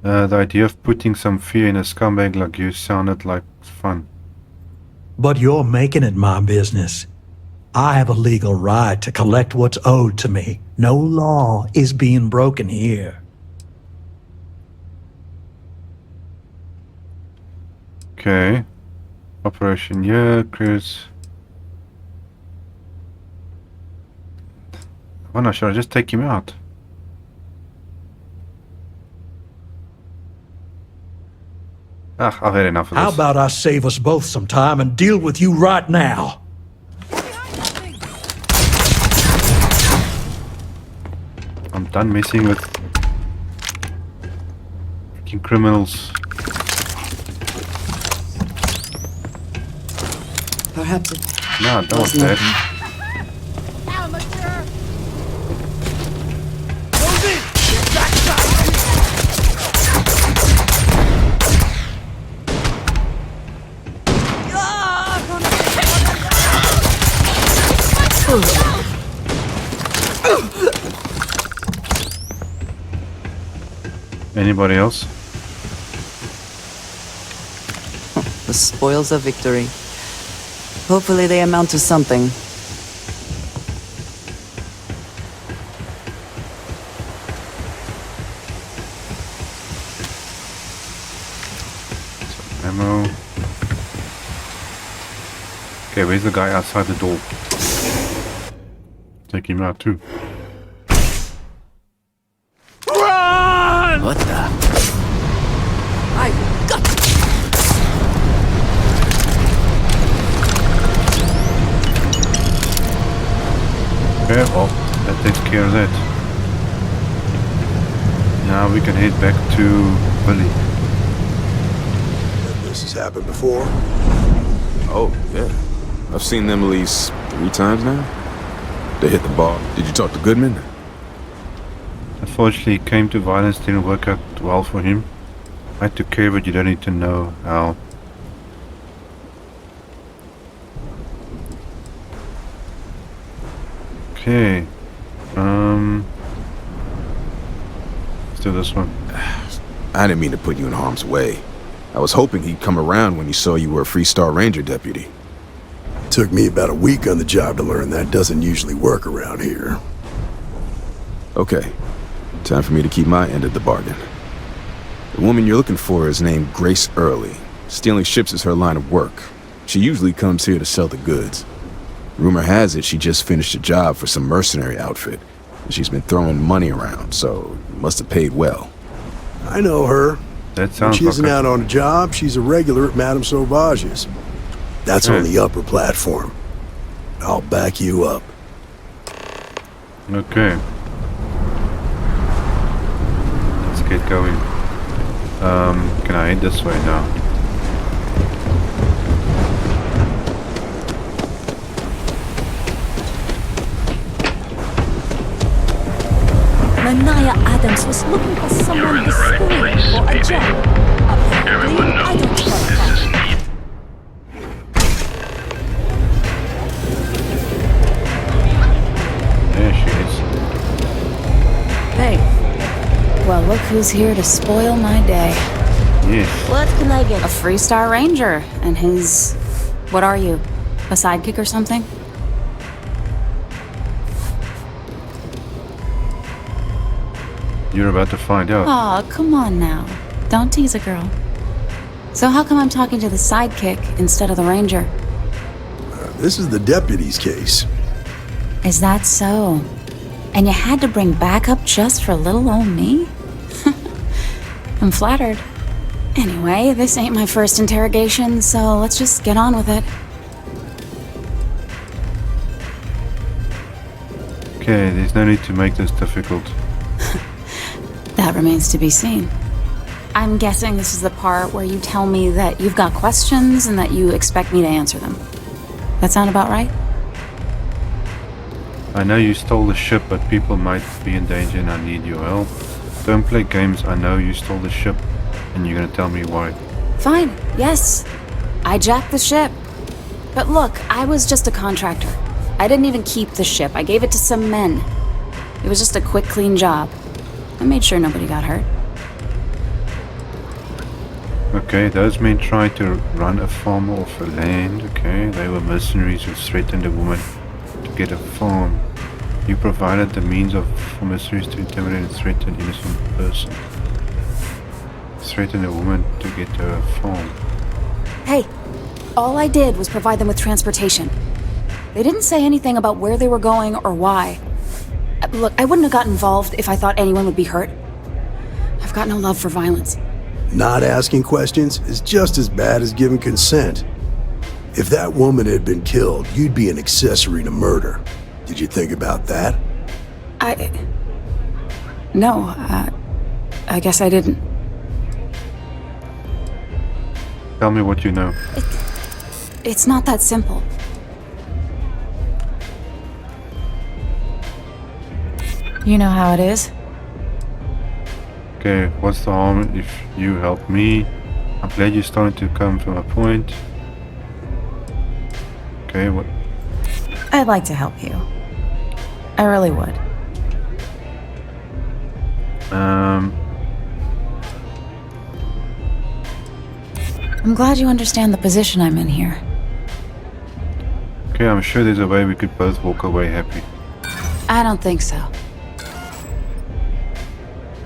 The idea of putting some fear in a scumbag like you sounded like fun. But you're making it my business. I have a legal right to collect what's owed to me. No law is being broken here. Okay. Operation, yeah, Chris. Oh no, should I just take him out? Ah, I've had enough of this. How about I save us both some time and deal with you right now? I'm done messing with freaking criminals. Perhaps it No, that was bad. Anybody else? The spoils of victory. Hopefully they amount to something. Some ammo. Okay, where's the guy outside the door? Take him out too. Run! What the? I got Okay, well, that takes care of that. Now we can head back to Billy. This has happened before. Oh, yeah. I've seen them at least 3 times now. They hit the bar. Did you talk to Goodman? Unfortunately, it came to violence, didn't work out well for him. I took care of it, you don't need to know how. Okay. Let's do this one. I didn't mean to put you in harm's way. I was hoping he'd come around when he saw you were a Freestar Ranger deputy. Took me about a week on the job to learn that doesn't usually work around here. Okay, time for me to keep my end of the bargain. The woman you're looking for is named Grace Early. Stealing ships is her line of work. She usually comes here to sell the goods. Rumor has it she just finished a job for some mercenary outfit. She's been throwing money around, so must have paid well. I know her. That sounds when she isn't like out on a job, she's a regular at Madame Sauvage's. That's on the upper platform. I'll back you up. Okay. Let's get going. Can I head this way now? Mania Adams was looking for someone to school for a job. Everyone knows this is neat. There she is. Hey. Well, look who's here to spoil my day. Yes. What can I get? A Freestar Ranger and his... What are you? A sidekick or something? You're about to find out. Aw, come on now. Don't tease a girl. So how come I'm talking to the sidekick instead of the ranger? This is the deputy's case. Is that so? And you had to bring backup just for little old me? I'm flattered. Anyway, this ain't my first interrogation, so let's just get on with it. Okay, there's no need to make this difficult. That remains to be seen. I'm guessing this is the part where you tell me that you've got questions and that you expect me to answer them. That sound about right? I know you stole the ship, but people might be in danger and I need your help. Don't play games. I know you stole the ship, and you're gonna tell me why. Fine, yes. I jacked the ship. But look, I was just a contractor. I didn't even keep the ship. I gave it to some men. It was just a quick, clean job. I made sure nobody got hurt. Okay, those men tried to run a farm off a land. Okay, they were mercenaries who threatened a woman to get a farm. You provided the means for mercenaries to intimidate and threaten an innocent person. Threaten a woman to get a farm. Hey, all I did was provide them with transportation. They didn't say anything about where they were going or why. Look, I wouldn't have got involved if I thought anyone would be hurt. I've got no love for violence. Not asking questions is just as bad as giving consent. If that woman had been killed, you'd be an accessory to murder. Did you think about that? No, I guess I didn't. Tell me what you know. It's not that simple. You know how it is. Okay, what's the harm if you help me? I'm glad you're starting to come from a point. Okay, what? I'd like to help you. I really would. I'm glad you understand the position I'm in here. Okay, I'm sure there's a way we could both walk away happy. I don't think so.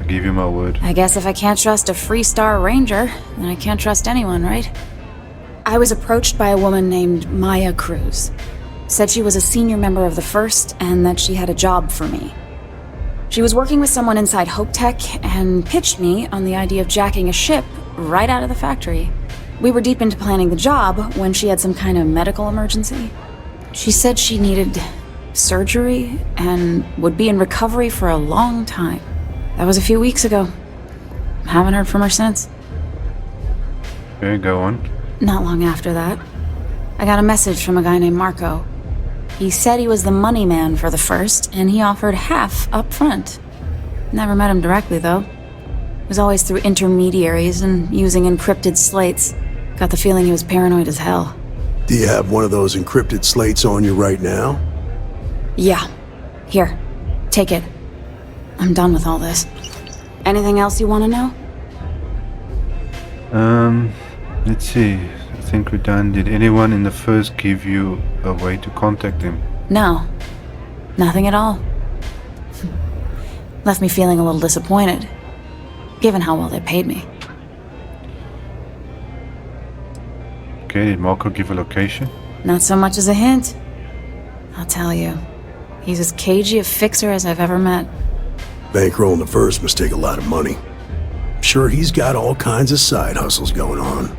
I give you my word. I guess if I can't trust a Freestar Ranger, then I can't trust anyone, right? I was approached by a woman named Maya Cruz. Said she was a senior member of the First and that she had a job for me. She was working with someone inside Hope Tech and pitched me on the idea of jacking a ship right out of the factory. We were deep into planning the job when she had some kind of medical emergency. She said she needed surgery and would be in recovery for a long time. That was a few weeks ago. Haven't heard from her since. Okay, go on. Not long after that, I got a message from a guy named Marco. He said he was the money man for the First, and he offered half up front. Never met him directly, though. It was always through intermediaries and using encrypted slates. Got the feeling he was paranoid as hell. Do you have one of those encrypted slates on you right now? Yeah. Here. Take it. I'm done with all this. Anything else you want to know? Let's see. I think we're done. Did anyone in the first give you a way to contact him? No. Nothing at all. Left me feeling a little disappointed, given how well they paid me. Okay, did Marco give a location? Not so much as a hint. I'll tell you. He's as cagey a fixer as I've ever met. Bankrolling the first must take a lot of money. I'm sure he's got all kinds of side hustles going on.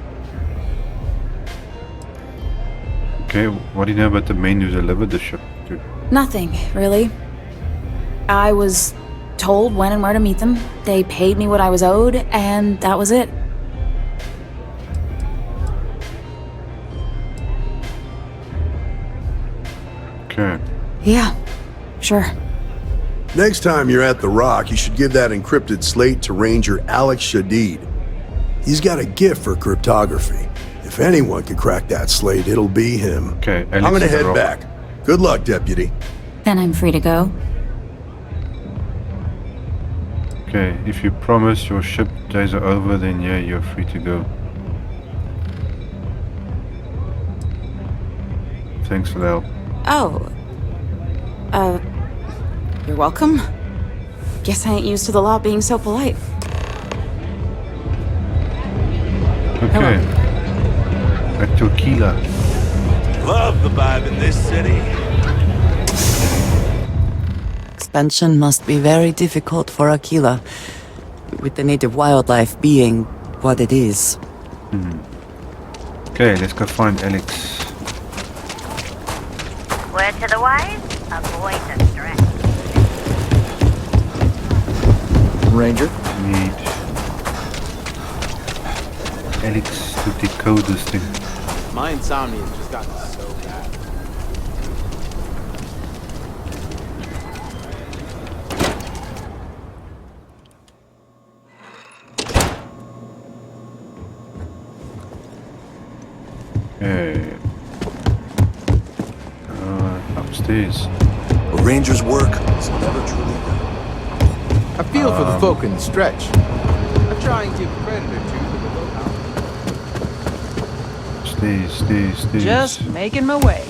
Okay, what do you know about the men who delivered the ship to? Nothing, really. I was told when and where to meet them. They paid me what I was owed, and that was it. Okay. Yeah, sure. Next time you're at the Rock, you should give that encrypted slate to Ranger Alex Shadid. He's got a gift for cryptography. If anyone can crack that slate, it'll be him. Okay, I'm gonna head back. Good luck, Deputy. Then I'm free to go. Okay, if you promise your ship days are over, then yeah, you're free to go. Thanks for the help. Oh. You're welcome. Guess I ain't used to the law being so polite. Okay. Back to Aquila. Love the vibe in this city. Expansion must be very difficult for Aquila, with the native wildlife being what it is. Okay, let's go find Alex. Word to the wise, avoid the stress. Ranger? Need Alex to decode this thing. My insomnia's just gotten so bad. Okay. Upstairs. A ranger's work is never truly done. I feel for the folk in the stretch. I try and give credit or two to the locale. Stairs. Just making my way.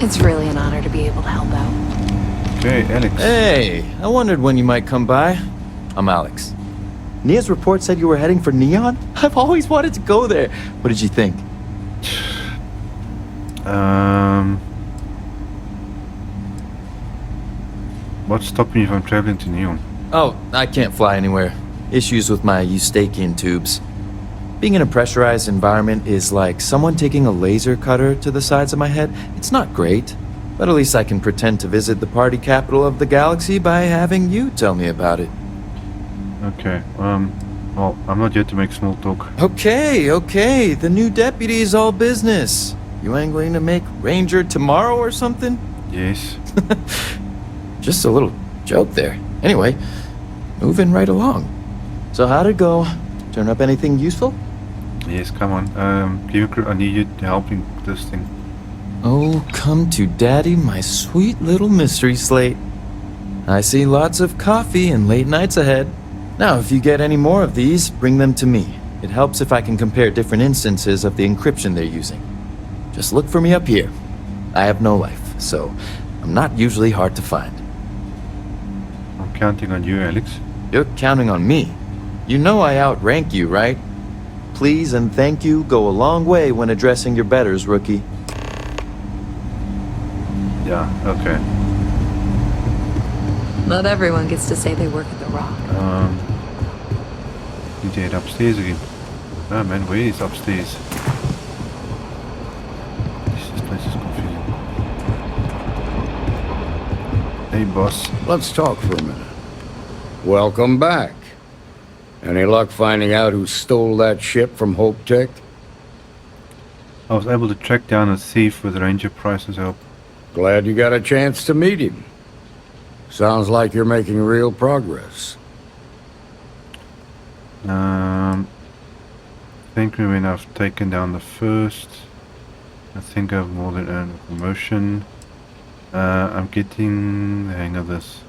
It's really an honor to be able to help out. Okay, Alex. Hey, I wondered when you might come by. I'm Alex. Nia's report said you were heading for Neon? I've always wanted to go there. What did you think? What's stopping you from traveling to Neon? Oh, I can't fly anywhere. Issues with my Eustachian tubes. Being in a pressurized environment is like someone taking a laser cutter to the sides of my head. It's not great, but at least I can pretend to visit the party capital of the galaxy by having you tell me about it. Okay, well, I'm not here to make small talk. Okay, the new deputy is all business. You ain't going to make Ranger tomorrow or something? Yes. Just a little joke there. Anyway, moving right along. So how'd it go? Turn up anything useful? Yes, come on. I need you helping with this thing. Oh, come to daddy, my sweet little mystery slate. I see lots of coffee and late nights ahead. Now, if you get any more of these, bring them to me. It helps if I can compare different instances of the encryption they're using. Just look for me up here. I have no life, so I'm not usually hard to find. I'm counting on you, Alex. You're counting on me. You know I outrank you, right? Please and thank you go a long way when addressing your betters, rookie. Yeah, okay. Not everyone gets to say they work at the Rock. Need to head upstairs again. Oh man, where is upstairs? This place is confusing. Hey boss. Let's talk for a minute. Welcome back. Any luck finding out who stole that ship from Hope Tech? I was able to track down a thief with Ranger Price's help. Glad you got a chance to meet him. Sounds like you're making real progress. I think when I've taken down the first, I think I've more than earned a promotion. I'm getting the hang of this.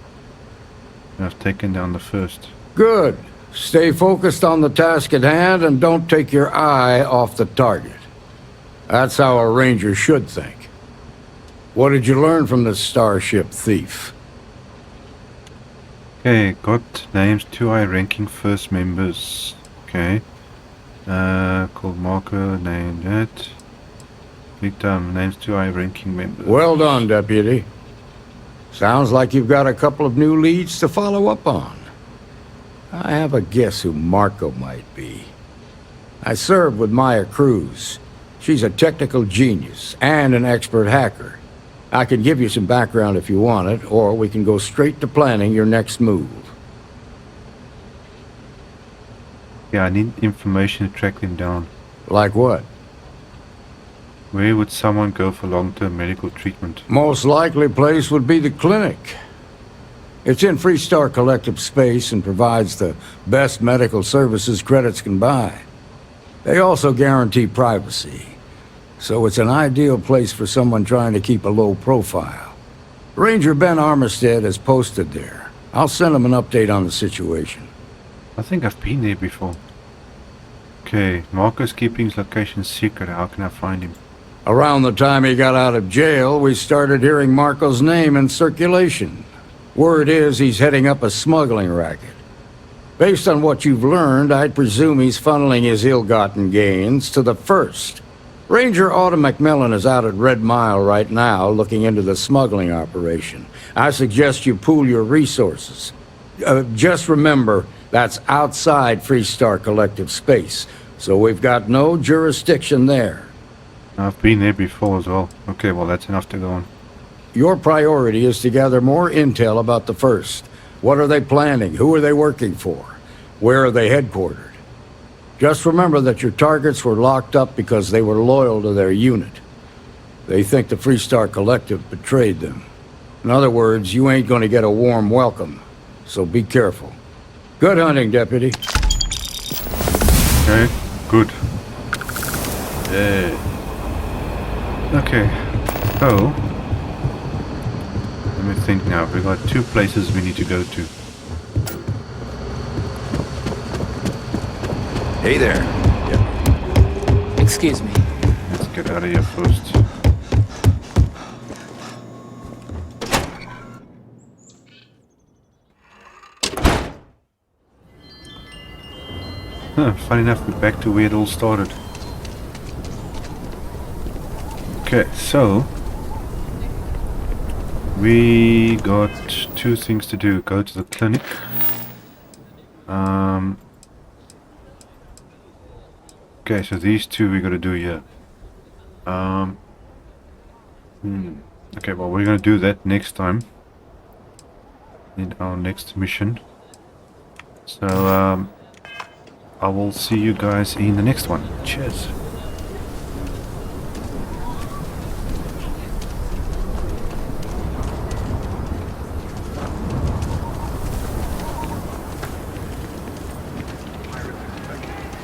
I've taken down the first. Good. Stay focused on the task at hand and don't take your eye off the target. That's how a ranger should think. What did you learn from this starship thief? Okay, got names, 2 high-ranking first members. Okay. Called Marco, named that. Victim, names 2 high-ranking members. Well done, Deputy. Sounds like you've got a couple of new leads to follow up on. I have a guess who Marco might be. I served with Maya Cruz. She's a technical genius and an expert hacker. I can give you some background if you want it, or we can go straight to planning your next move. Yeah, I need information to track them down. Like what? Where would someone go for long-term medical treatment? Most likely place would be the clinic. It's in Freestar Collective space and provides the best medical services credits can buy. They also guarantee privacy, so it's an ideal place for someone trying to keep a low profile. Ranger Ben Armistead is posted there. I'll send him an update on the situation. I think I've been there before. Okay, Marco's keeping his location secret. How can I find him? Around the time he got out of jail, we started hearing Marco's name in circulation. Word is he's heading up a smuggling racket. Based on what you've learned, I'd presume he's funneling his ill-gotten gains to the First. Ranger Autumn McMillan is out at Red Mile right now looking into the smuggling operation. I suggest you pool your resources. Just remember, that's outside Freestar Collective space, so we've got no jurisdiction there. I've been there before as well. Okay, well that's enough to go on. Your priority is to gather more intel about the First. What are they planning? Who are they working for? Where are they headquartered? Just remember that your targets were locked up because they were loyal to their unit. They think the Freestar Collective betrayed them. In other words, you ain't gonna get a warm welcome, so be careful. Good hunting, Deputy. Okay, good. Yeah. Okay, so let me think now. We've got 2 places we need to go to. Hey there. Yep. Excuse me. Let's get out of here first. Funny enough, we're back to where it all started. Okay, so we got 2 things to do. Go to the clinic. Okay, so these 2 we got to do here. Okay, well we're gonna do that next time in our next mission. So I will see you guys in the next one. Cheers.